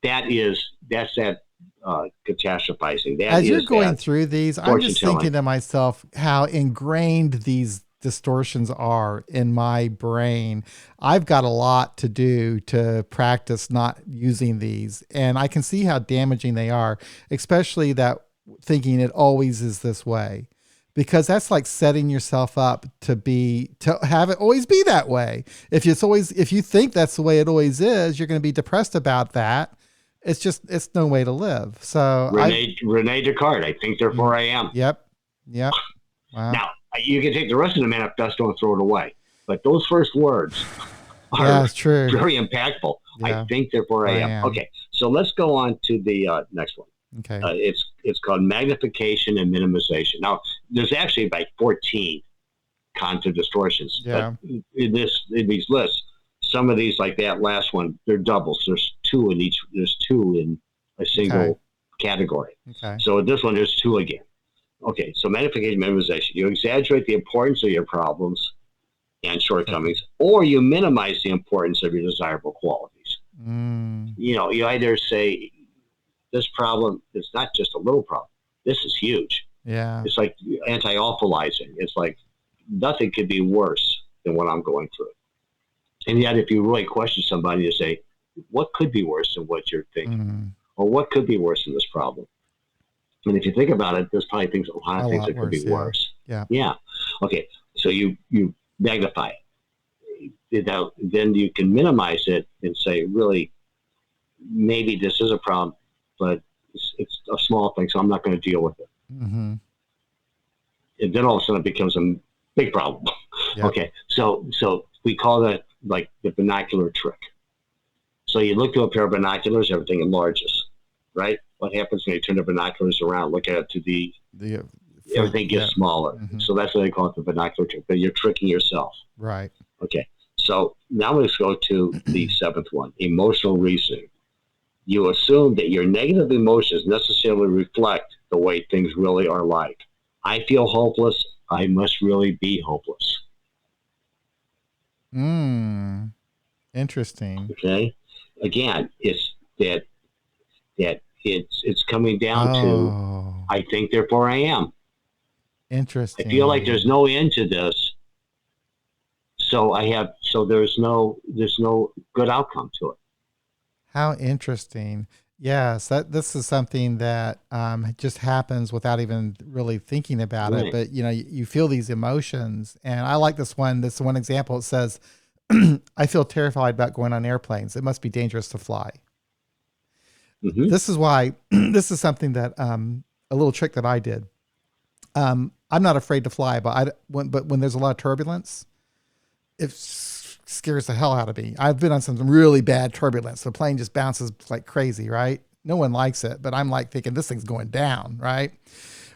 That's that catastrophizing. That As you're is going that through these, I'm fortune just thinking telling. to myself how ingrained these distortions are in my brain. I've got a lot to do to practice not using these, and I can see how damaging they are, especially that thinking it always is this way. Because that's like setting yourself up to have it always be that way. If you think that's the way it always is, you're going to be depressed about that. It's no way to live. So Rene Descartes. I think, therefore I am. Yep. Yep. Wow. Now, you can take the rest of the manifesto and throw it away. But those first words Yeah, are it's true. very impactful. Yeah. I think, therefore I am. Okay, so let's go on to the next one. Okay. It's called magnification and minimization. Now, there's actually about 14 kinds of distortions. Yeah. But in these lists, some of these, like that last one, they're doubles. There's two in each. There's two in a single category. Okay. So this one, there's two again. Okay, so magnification, minimization. You exaggerate the importance of your problems and shortcomings, or you minimize the importance of your desirable qualities. You know, you either say, this problem is not just a little problem. This is huge. Yeah. It's like anti-awfulizing. It's like nothing could be worse than what I'm going through. And yet, if you really question somebody, you say, what could be worse than what you're thinking? Or what could be worse than this problem? And if you think about it, there's probably a lot of things that could be worse. Yeah. Yeah. Okay. So you magnify it. Then you can minimize it and say, really, maybe this is a problem, but it's a small thing, so I'm not going to deal with it. And then all of a sudden it becomes a big problem. Yep. Okay. So we call that like the binocular trick. So you look to a pair of binoculars, everything enlarges, right? What happens when you turn the binoculars around, look at it to everything gets smaller. So that's what they call it, the binocular trick. But you're tricking yourself. Right. Okay. So now let's go to the seventh one, emotional reasoning. You assume that your negative emotions necessarily reflect the way things really are like. I feel hopeless. I must really be hopeless. Interesting. Okay. Again, it's that it's coming down to, I think, therefore I am. Interesting. I feel like there's no end to this. So there's no good outcome to it. How interesting. Yes, this is something that just happens without even really thinking about it. But you feel these emotions, and I like this one. This one example. It says, "I feel terrified about going on airplanes. It must be dangerous to fly." This is why. This is something that a little trick that I did. I'm not afraid to fly, but when there's a lot of turbulence, it scares the hell out of me. I've been on some really bad turbulence. The plane just bounces like crazy, right? No one likes it, but I'm like thinking this thing's going down, right?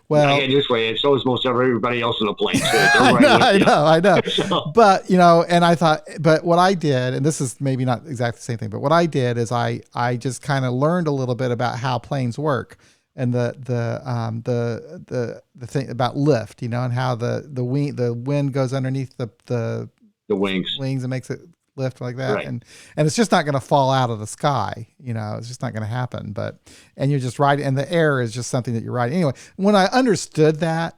Well, I get this way. So is most everybody else in the plane. I know. So. But and I thought, but what I did, and this is maybe not exactly the same thing, but what I did is I just kind of learned a little bit about how planes work. And the thing about lift, and how the wind goes underneath the wings and makes it lift like that, right. and it's just not going to fall out of the sky. It's just not going to happen. And you're just riding, and the air is just something that you're riding. Anyway, when I understood that,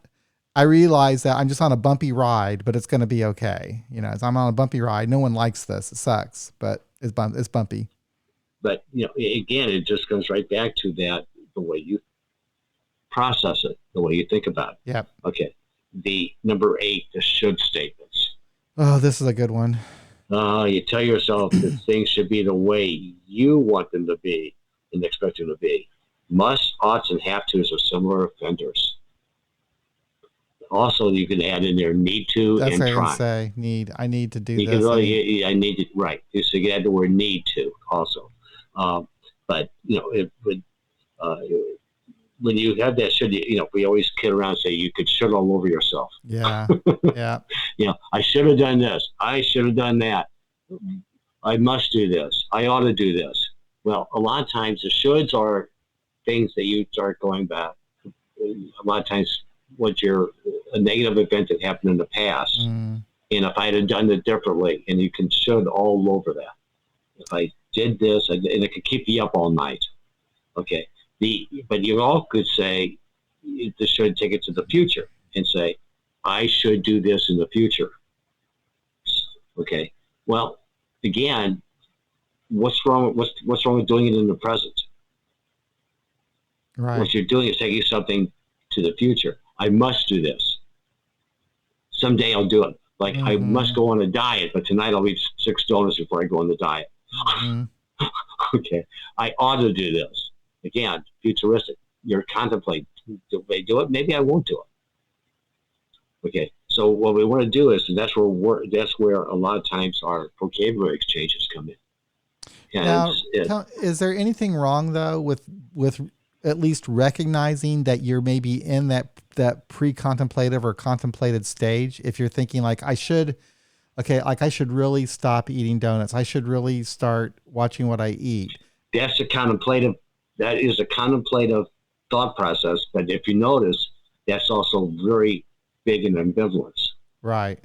I realized that I'm just on a bumpy ride, but it's going to be okay. As I'm on a bumpy ride, no one likes this. It sucks, but it's bumpy. But again, it just comes right back to that. The way you process it, the way you think about it. Yep. Okay. The number 8, the should statements. Oh, this is a good one. You tell yourself that things should be the way you want them to be and expect them to be. Must, oughts, and have tos are similar offenders. Also, you can add in there need to. That's and what try. I say. I need to do you this. Can really, I need to, right. So you can add the word need to also. But, it would, when you have that should, we always kid around and say you could should all over yourself. Yeah. Yeah. I should have done this. I should have done that. I must do this. I ought to do this. Well, a lot of times the shoulds are things that you start going back. A lot of times a negative event that happened in the past. And if I had done it differently, and you can should all over that. If I did this, and it could keep you up all night. Okay. But you all could say the should take it to the future and say, I should do this in the future. Okay. Well, again, what's wrong? What's wrong with doing it in the present? Right. What you're doing is taking something to the future. I must do this. Someday I'll do it. Like I must go on a diet, but tonight I'll eat 6 donuts before I go on the diet. Okay. I ought to do this. Again, futuristic. You're contemplating. Do I do it? Maybe I won't do it. Okay. So what we want to do is, and that's where a lot of times our vocabulary exchanges come in. Now, is there anything wrong though with at least recognizing that you're maybe in that pre-contemplative or contemplated stage? If you're thinking like I should really stop eating donuts. I should really start watching what I eat. That is a contemplative thought process. But if you notice, that's also very big in ambivalence. Right.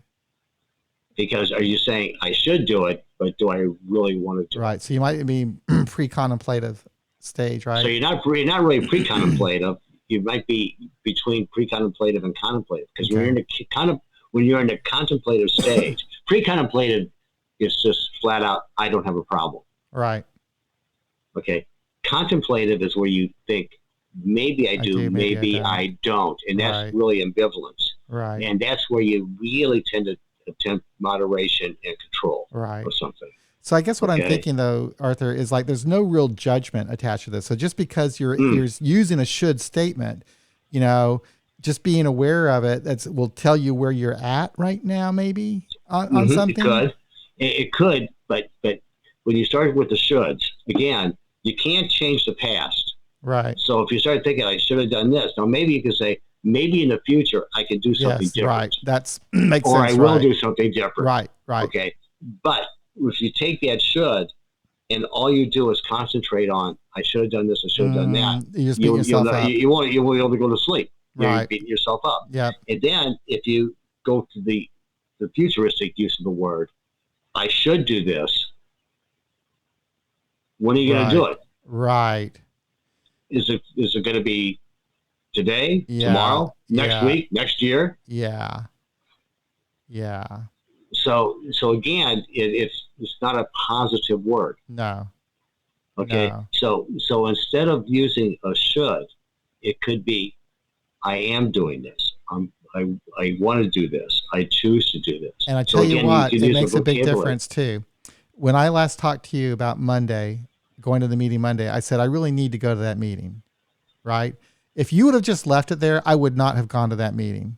Because are you saying I should do it, but do I really want to do it? Right. So you might be pre-contemplative stage, right? So you're not really pre-contemplative. You might be between pre-contemplative and contemplative, because when you're in the contemplative stage, pre-contemplative is just flat out, I don't have a problem. Right. Okay. Contemplative is where you think maybe I do, maybe I don't, and that's really ambivalence. Right. And that's where you really tend to attempt moderation and control, or something. So I guess what I'm thinking though, Arthur, is like there's no real judgment attached to this. So just because you're using a should statement, just being aware of it, will tell you where you're at right now, maybe on something. It could, but when you start with the shoulds, again, you can't change the past. Right. So if you start thinking, I should have done this, now maybe you can say, maybe in the future I can do something different. Right. That's makes or sense. Or I will do something different. Right. Right. Okay. But if you take that should and all you do is concentrate on, I should have done this, I should have done that, you just beat yourself up. You won't be able to go to sleep. Right. You're beating yourself up. Yep. And then if you go to the futuristic use of the word, I should do this, when are you going to do it? Right. Is it going to be today, tomorrow, next week, next year? Yeah. Yeah. So again, it's not a positive word. No. Okay. No. So instead of using a should, it could be, I am doing this. I want to do this. I choose to do this. And I tell you what, it makes a big difference too. When I last talked to you about going to the meeting Monday, I said, I really need to go to that meeting. Right. If you would have just left it there, I would not have gone to that meeting.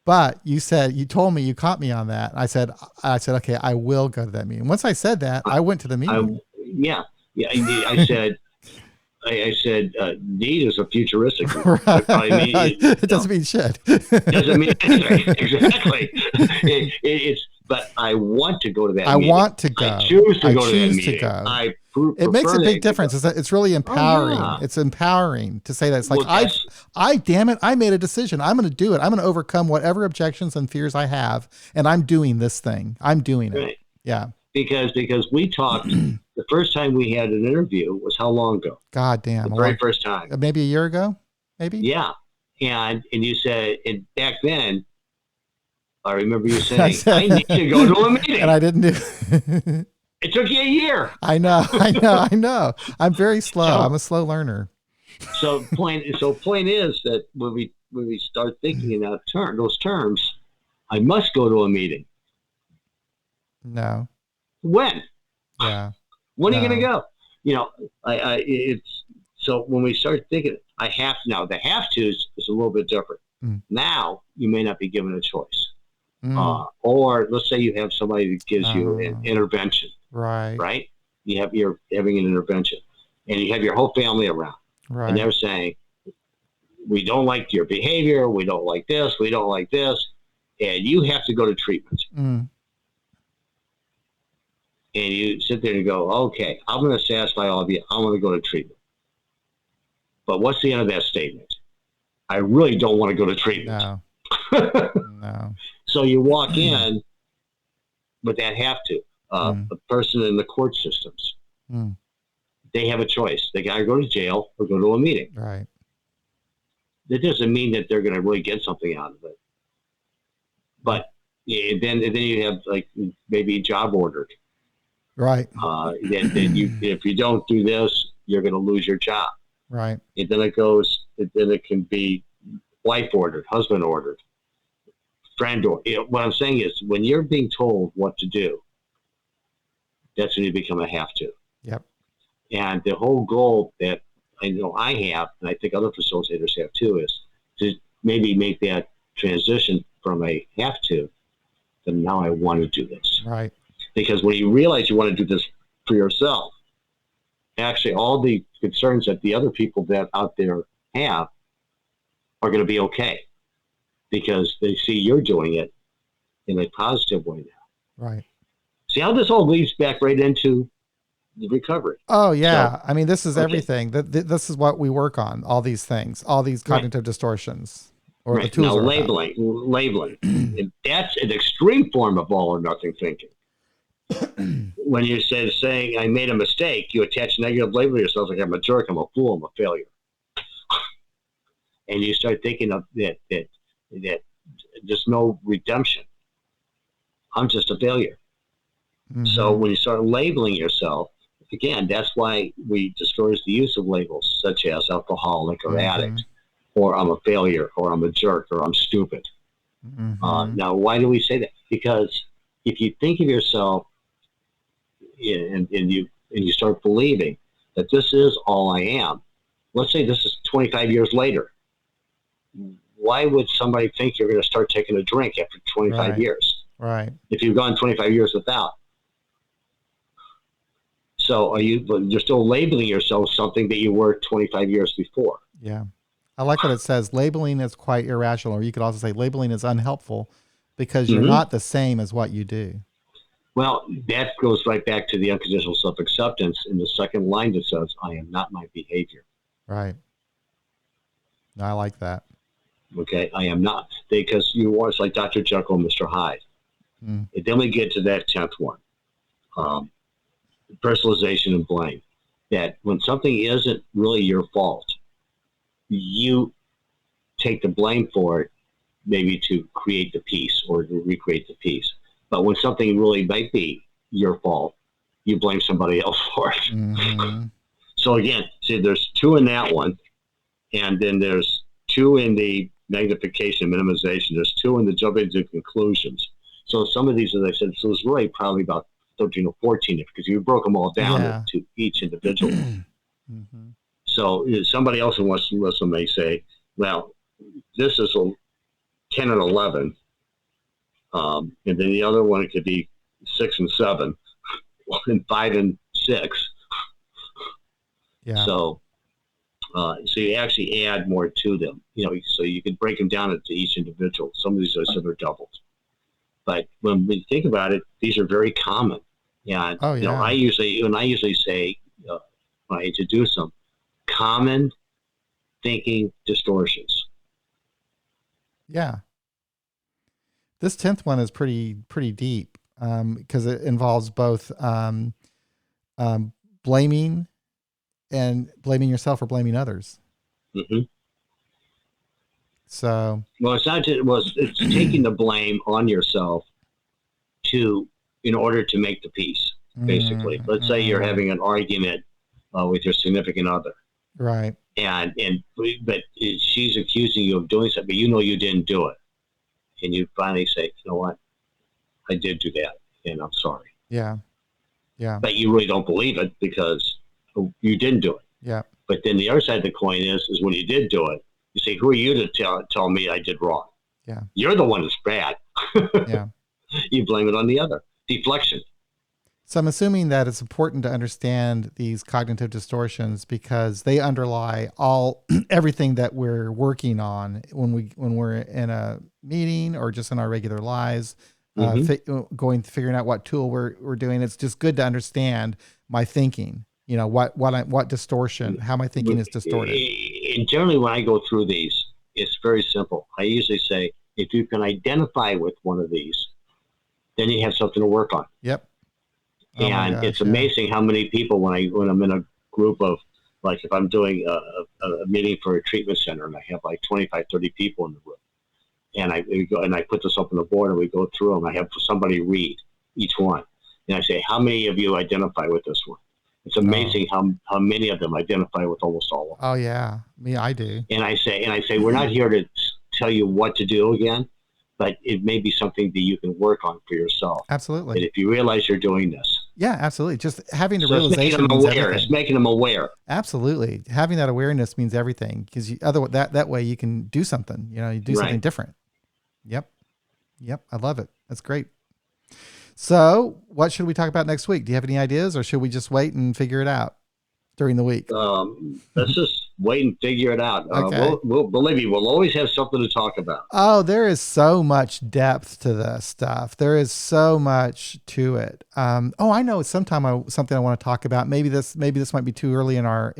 But you told me, you caught me on that. I said, okay, I will go to that meeting. Once I said that, I went to the meeting. I said, need is a futuristic. Right. It doesn't mean shit. Doesn't mean exactly. It's, but I want to go to that meeting. I want to go. I choose to go to that meeting. It makes a big difference. It's really empowering. Oh, yeah. It's empowering to say that. It's like, damn it, I made a decision. I'm going to do it. I'm going to overcome whatever objections and fears I have. And I'm doing this thing. I'm doing it. Yeah. Because we talked, the first time we had an interview was how long ago? God damn. The very first time. Maybe a year ago? Maybe? Yeah. And you said, and back then, I remember you saying, I need to go to a meeting. And I didn't do It took you a year. I know. I'm very slow. I'm a slow learner. So point is that when we start thinking in those terms, I must go to a meeting. No. When? Yeah. When are you going to go? It's so when we start thinking, I have to now. The have to is a little bit different. Now you may not be given a choice. Or let's say you have somebody that gives you an intervention. Right. You're having an intervention, and you have your whole family around, and they're saying, we don't like your behavior, we don't like this, we don't like this, and you have to go to treatment. And you sit there and go, okay, I'm going to satisfy all of you. I'm going to go to treatment. But what's the end of that statement? I really don't want to go to treatment. No. So you walk in with that have to. A person in the court systems. they have a choice. They either go to jail or go to a meeting. Right. That doesn't mean that they're going to really get something out of it. But then you have like maybe a job ordered. Right. That you, if you don't do this, you're going to lose your job. Right. And then it can be wife ordered, husband ordered, friend ordered. What I'm saying is, when you're being told what to do, that's when you become a have to. Yep. And the whole goal that I know I have, and I think other facilitators have too, is to maybe make that transition from a have to now I want to do this. Right. Because when you realize you want to do this for yourself, actually all the concerns that the other people that out there have are going to be okay, because they see you're doing it in a positive way now. Right. See how this all leads back right into the recovery. Oh yeah. So, I mean, this is everything. This is what we work on. All these things, all these cognitive distortions, or the tools now are labeling. And that's an extreme form of all or nothing thinking. When you saying I made a mistake, you attach negative label to yourself like I'm a jerk, I'm a fool, I'm a failure. And you start thinking of that there's no redemption. I'm just a failure. Mm-hmm. So when you start labeling yourself, again, that's why we discourage the use of labels such as alcoholic or addict, or I'm a failure, or I'm a jerk, or I'm stupid. Now, why do we say that? Because if you think of yourself and you start believing that this is all I am, let's say this is 25 years later, why would somebody think you're going to start taking a drink after 25 years? Right. If you've gone 25 years without. So you're still labeling yourself something that you were 25 years before. Yeah. I like what it says. Labeling is quite irrational, or you could also say labeling is unhelpful because you're not the same as what you do. Well, that goes right back to the unconditional self-acceptance in the second line that says, I am not my behavior. Right. I like that. Okay, I am not. Because you are, it's like Dr. Jekyll and Mr. Hyde. And then we get to that 10th one. Personalization and blame. That when something isn't really your fault, you take the blame for it, maybe to create the peace or to recreate the peace. But when something really might be your fault, you blame somebody else for it. So again, see, there's 2 in that one, and then there's 2 in the magnification, minimization. There's 2 in the jumping to conclusions. So some of these, as I said, so it's really probably about 13 or 14, because you broke them all down to each individual. So somebody else who wants to listen may say, well, this is a 10 and 11. And then the other one, it could be 6 and 7, and 5 and 6. Yeah. So you actually add more to them, so you can break them down into each individual. Some of these are doubles. But when we think about it, these are very common. And I usually say, when I introduce them, common thinking distortions. Yeah. This 10th one is pretty deep, because it involves both blaming yourself or blaming others. So, well, it's not just, it's taking the blame on yourself in order to make the peace. Basically, let's say you're having an argument with your significant other, right? But she's accusing you of doing something, but you didn't do it, and you finally say, you know what, I did do that, and I'm sorry. Yeah. But you really don't believe it because you didn't do it. Yeah. But then the other side of the coin is when you did do it, you say, who are you to tell me I did wrong? Yeah. You're the one that's bad. Yeah. You blame it on the other. Deflection. So I'm assuming that it's important to understand these cognitive distortions because they underlie everything that we're working on when we're in a meeting or just in our regular lives, figuring out what tool we're doing. It's just good to understand my thinking. What distortion, how my thinking is distorted. And generally, when I go through these, it's very simple. I usually say, if you can identify with one of these, then you have something to work on. Yep. And it's amazing how many people, when I'm in a group of, like if I'm doing a meeting for a treatment center and I have like 25, 30 people in the room, and I put this up on the board and we go through them. I have somebody read each one, and I say, how many of you identify with this one? It's amazing how many of them identify with almost all of them. Oh yeah, me, I do. And I say, we're not here to tell you what to do again, but it may be something that you can work on for yourself. Absolutely. And if you realize you're doing this. Yeah, absolutely. Just having the realization means aware. Everything. It's making them aware. Absolutely. Having that awareness means everything, because that way you can do something, you do something different. Yep. I love it. That's great. So what should we talk about next week? Do you have any ideas, or should we just wait and figure it out during the week? Let's just wait and figure it out. Okay. We'll believe me, we'll always have something to talk about. Oh, there is so much depth to this stuff. There is so much to it. I know something I want to talk about. Maybe this might be too early in our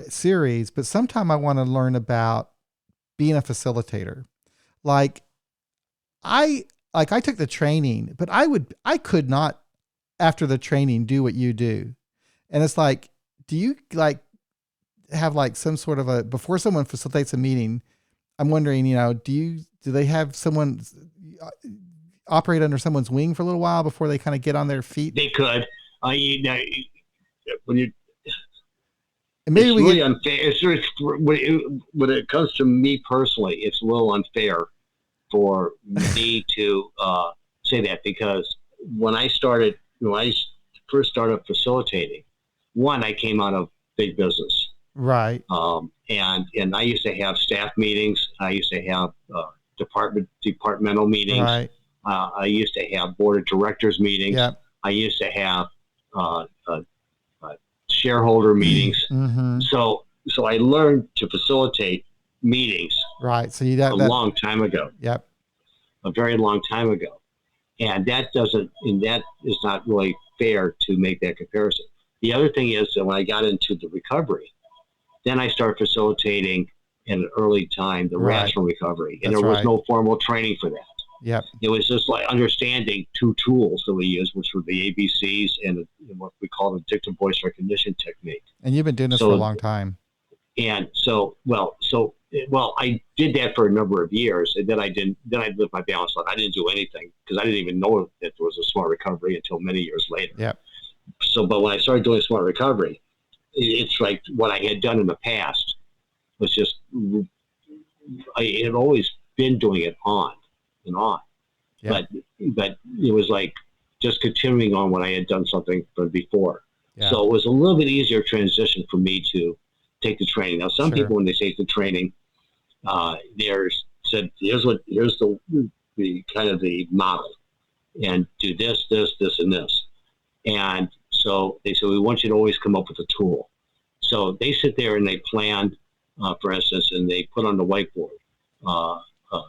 series, but sometime I want to learn about being a facilitator. I took the training, but I could not, after the training, do what you do. And it's like, do you have some sort of before someone facilitates a meeting, I'm wondering, do they have someone operate under someone's wing for a little while before they kind of get on their feet? They could. When you, and maybe it's really unfair. When it comes to me personally, it's a little unfair for me to say that, because when I first started facilitating, I came out of big business. Right. And I used to have staff meetings. I used to have departmental meetings. Right. I used to have board of directors meetings. Yep. I used to have shareholder meetings. Mm-hmm. So I learned to facilitate meetings. Right. So long time ago. Yep. A very long time ago. And that is not really fair to make that comparison. The other thing is that when I got into the recovery, then I started facilitating at an early time the rational recovery, and there was no formal training for that. Yep. It was just like understanding two tools that we use, which were the ABCs and what we call the addictive voice recognition technique. And you've been doing this for a long time. And I did that for a number of years, and then I lived my balanced life. I didn't do anything because I didn't even know that there was a smart recovery until many years later. Yep. So, but when I started doing smart recovery, it's like what I had done in the past was just, I had always been doing it on and on. Yep. But it was like just continuing on what I had done something from before. Yep. So it was a little bit easier transition for me to take the training. Now, some people, when they take the training, here's the kind of the model, and do this, and this. And so they said, we want you to always come up with a tool. So they sit there and they plan, for instance, and they put on the whiteboard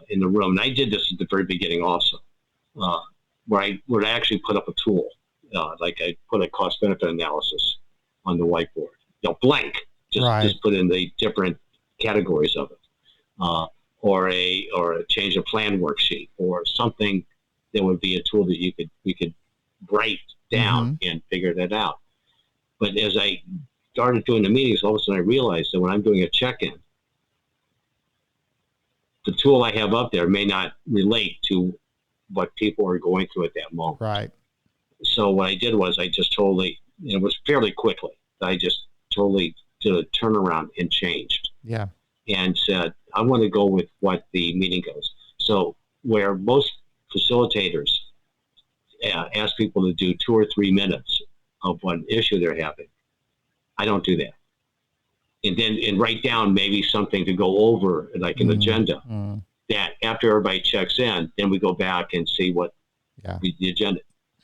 in the room. And I did this at the very beginning also, where I would actually put up a tool. Like I put a cost-benefit analysis on the whiteboard. Blank. Just put in the different categories of it, or a change of plan worksheet, or something that would be a tool that we could write down and figure that out. But as I started doing the meetings, all of a sudden I realized that when I'm doing a check-in, the tool I have up there may not relate to what people are going through at that moment. Right. So what I did was I just totally, it was fairly quickly, I just totally did a turnaround and changed. Yeah. And said, I want to go with what the meeting goes. So where most facilitators ask people to do 2 or 3 minutes of one issue they're having, I don't do that. And write down maybe something to go over, like an agenda, that after everybody checks in, then we go back and see what the agenda.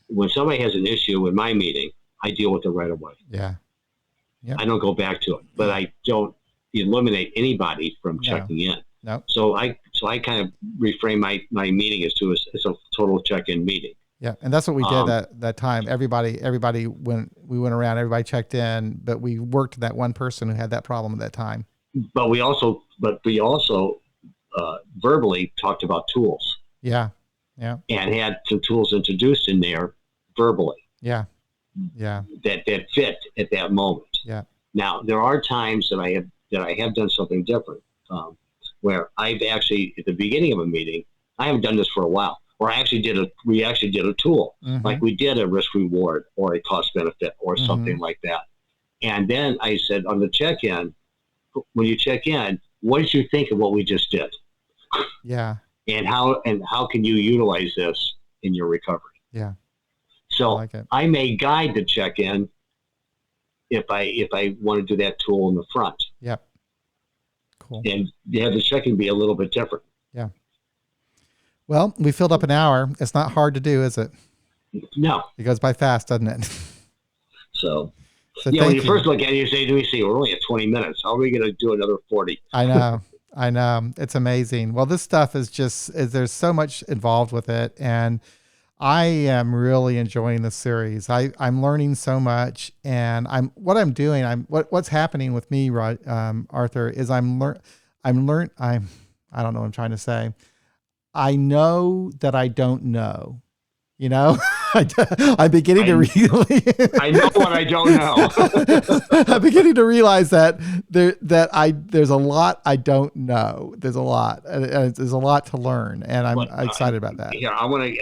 When somebody has an issue in my meeting, I deal with it right away. Yeah. Yep. I don't go back to it, but I don't eliminate anybody from checking in. No. So I kind of reframe my meeting as a total check-in meeting. Yeah, and that's what we did that time. Everybody, when we went around, everybody checked in, but we worked that one person who had that problem at that time. But we also verbally talked about tools. Yeah, yeah. And had some tools introduced in there verbally. Yeah. that fit at that moment. Yeah. Now there are times that I have done something different, where I've actually at the beginning of a meeting, I haven't done this for a while, or we actually did a tool, like we did a risk reward or a cost benefit or something like that. And then I said on the check-in, when you check in, what did you think of what we just did? Yeah. And how can you utilize this in your recovery? Yeah. So I may guide the check-in if I want to do that tool in the front. Yep. Cool. And have the check-in be a little bit different. Yeah. Well, we filled up an hour. It's not hard to do, is it? No. It goes by fast, doesn't it? So yeah, when you first look at it, you say, "Do we see? We're only at 20 minutes. How are we going to do another 40?" I know. It's amazing. Well, this stuff is there's so much involved with it, and I am really enjoying this series. I'm learning so much, and what's happening with me, Arthur, is I don't know what I'm trying to say. I know that I don't know. You know, I'm beginning to I know what I don't know. I'm beginning to realize that there's a lot I don't know. There's a lot. There's a lot to learn, and I'm excited about that. Yeah, I'm going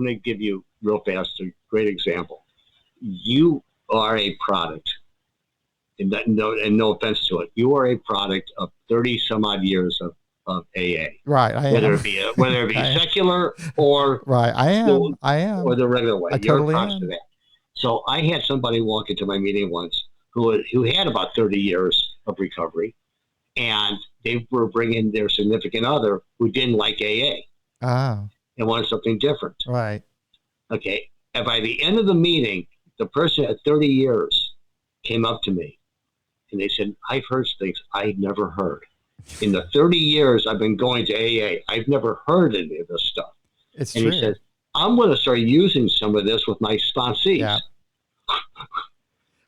to give you real fast a great example. You are a product, and no offense to it, you are a product of 30 some odd years of AA. Right. Whether it be secular or right. I am. Or the regular way. I totally am. To that. So I had somebody walk into my meeting once who had about 30 years of recovery, and they were bringing their significant other who didn't like AA. Oh. And wanted something different. Right. Okay. And by the end of the meeting, the person at 30 years came up to me and they said, "I've heard things I'd never heard. In the 30 years I've been going to AA, I've never heard any of this stuff." It's and true. He said, "I'm going to start using some of this with my sponsees." Yeah.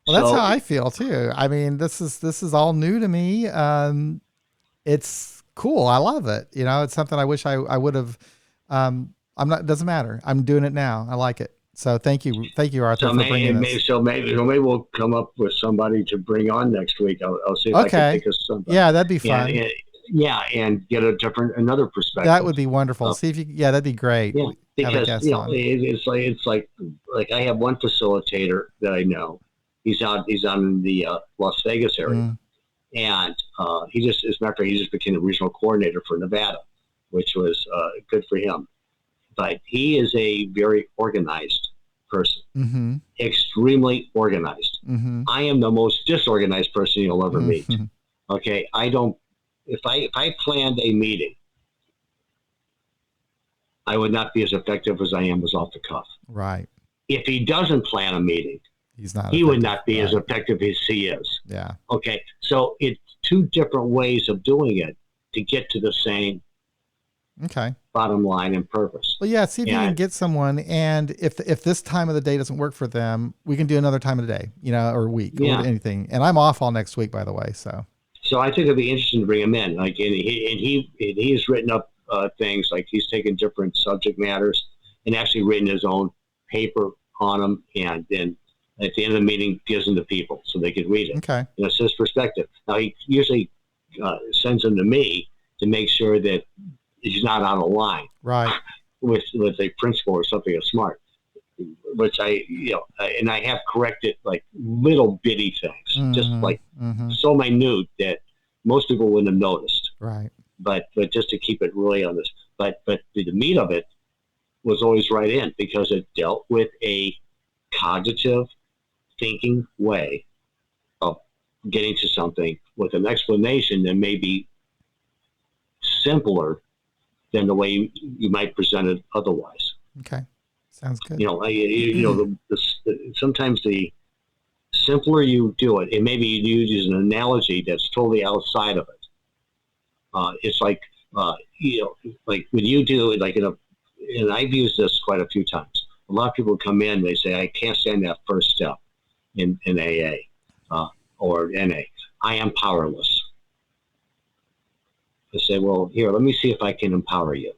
Well, that's how I feel too. I mean, this is all new to me. It's cool. I love it. You know, it's something I wish I would have. It doesn't matter. I'm doing it now. I like it. So thank you, Arthur, for bringing this. Maybe we'll come up with somebody to bring on next week. I'll see if I can think of somebody. Yeah, that'd be fun. And get another perspective. That would be wonderful. See if you. Yeah, that'd be great. Yeah, because it's like I have one facilitator that I know. He's out in the Las Vegas area, and he just, as a matter of fact, he just became the regional coordinator for Nevada, which was good for him. But he is a very organized person, extremely organized. I am the most disorganized person you'll ever meet. Okay, I don't. If I planned a meeting, I would not be as effective as I am as off the cuff. Right. If he doesn't plan a meeting, he would not be as effective as he is. Yeah. Okay. So it's two different ways of doing it to get to the same bottom line and purpose. Well, yeah, see if you can get someone, and if this time of the day doesn't work for them, we can do another time of the day, or week, or anything. And I'm off all next week, by the way. So I think it'd be interesting to bring him in. Like, and he's written up things, like he's taken different subject matters and actually written his own paper on them, and then at the end of the meeting gives them to people so they can read it. Okay. And it's his perspective. Now he usually sends them to me to make sure that he's not out of line, right, with a principle or something of smart, which and I have corrected like little bitty things, just like so minute that most people wouldn't have noticed. Right. But just to keep it really on this, but the meat of it was always right in, because it dealt with a cognitive thinking way of getting to something with an explanation that may be simpler than the way you might present it otherwise. Okay, sounds good. Sometimes the simpler you do it, and maybe you use an analogy that's totally outside of it. It's like like when you do it, like and I've used this quite a few times. A lot of people come in, they say, "I can't stand that first step in AA or NA. I am powerless." I say, "Well, here, let me see if I can empower you."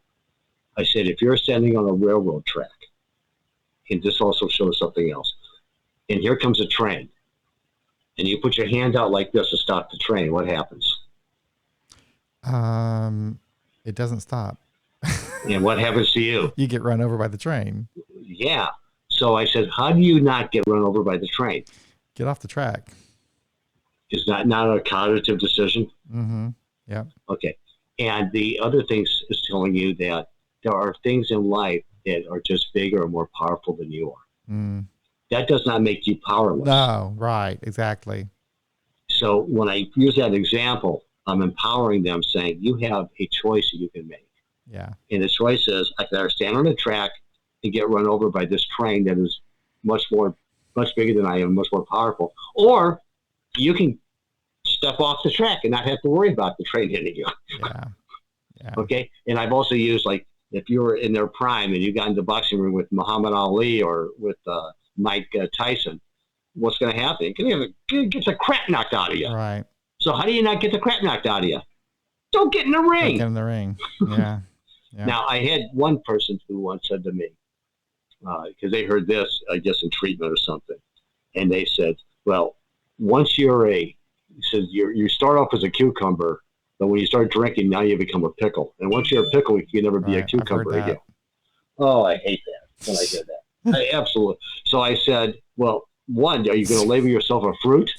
I said, "If you're standing on a railroad track," and this also shows something else, and here comes a train, and you put your hand out like this to stop the train, what happens? It doesn't stop. And what happens to you? You get run over by the train. Yeah. So I said, how do you not get run over by the train? Get off the track. Is that not a cognitive decision? Mm-hmm. Yeah. Okay. And the other thing is telling you that there are things in life that are just bigger and more powerful than you are. Mm. That does not make you powerless. No, right. Exactly. So when I use that example, I'm empowering them, saying, you have a choice that you can make. Yeah. And the choice is, I can either stand on the track and get run over by this train that is much bigger than I am, much more powerful, or you can step off the track and not have to worry about the train hitting you. Yeah. Yeah. Okay. And I've also used, like, if you were in their prime and you got into the boxing room with Muhammad Ali or with Mike Tyson, what's going to happen? You're going to get the crap knocked out of you. Right. So how do you not get the crap knocked out of you? Don't get in the ring. Don't get in the ring. Yeah. Yeah. Now, I had one person who once said to me, because they heard this, I guess, in treatment or something, and they said, well, once he says you start off as a cucumber, but when you start drinking, now you become a pickle. And once you're a pickle, you can never be a cucumber again. Oh, I hate that when I hear that. I absolutely. So I said, well, one, are you going to label yourself a fruit?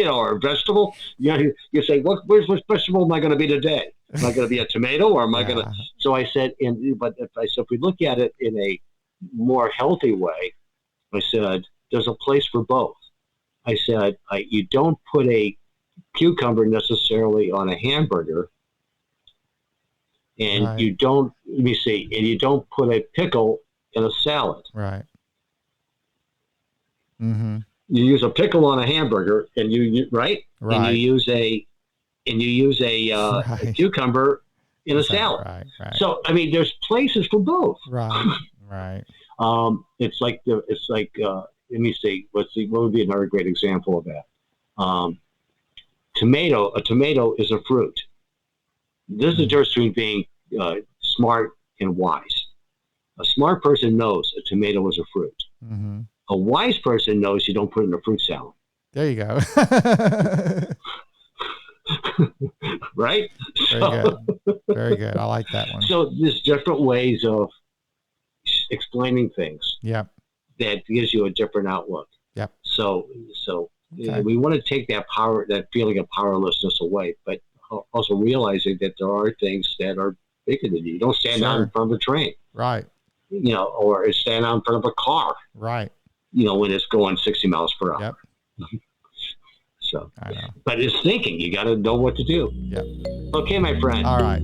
Or a vegetable? You say, which vegetable am I going to be today? Am I going to be a tomato, or am I going to? So I said, if we look at it in a more healthy way, I said, there's a place for both. I said, you don't put a cucumber necessarily on a hamburger, and you don't. Let me see, and you don't put a pickle in a salad. Right. Mm-hmm. You use a pickle on a hamburger, and right, and you use a a cucumber in a salad. Right. So I mean, there's places for both. Right. Right. It's like let me see. What would be another great example of that? A tomato is a fruit. This is the difference between being smart and wise. A smart person knows a tomato is a fruit. Mm-hmm. A wise person knows you don't put it in a fruit salad. There you go. Right? Very good. Very good. I like that one. So there's different ways of explaining things. Yep. That gives you a different outlook. Yep. So we want to take that feeling of powerlessness away, but also realizing that there are things that are bigger than you. You don't stand out in front of a train. Right. Or stand out in front of a car. Right. When it's going 60 miles per hour. Yep. So, I know. But it's thinking. You got to know what to do. Yep. Okay, my friend. All right.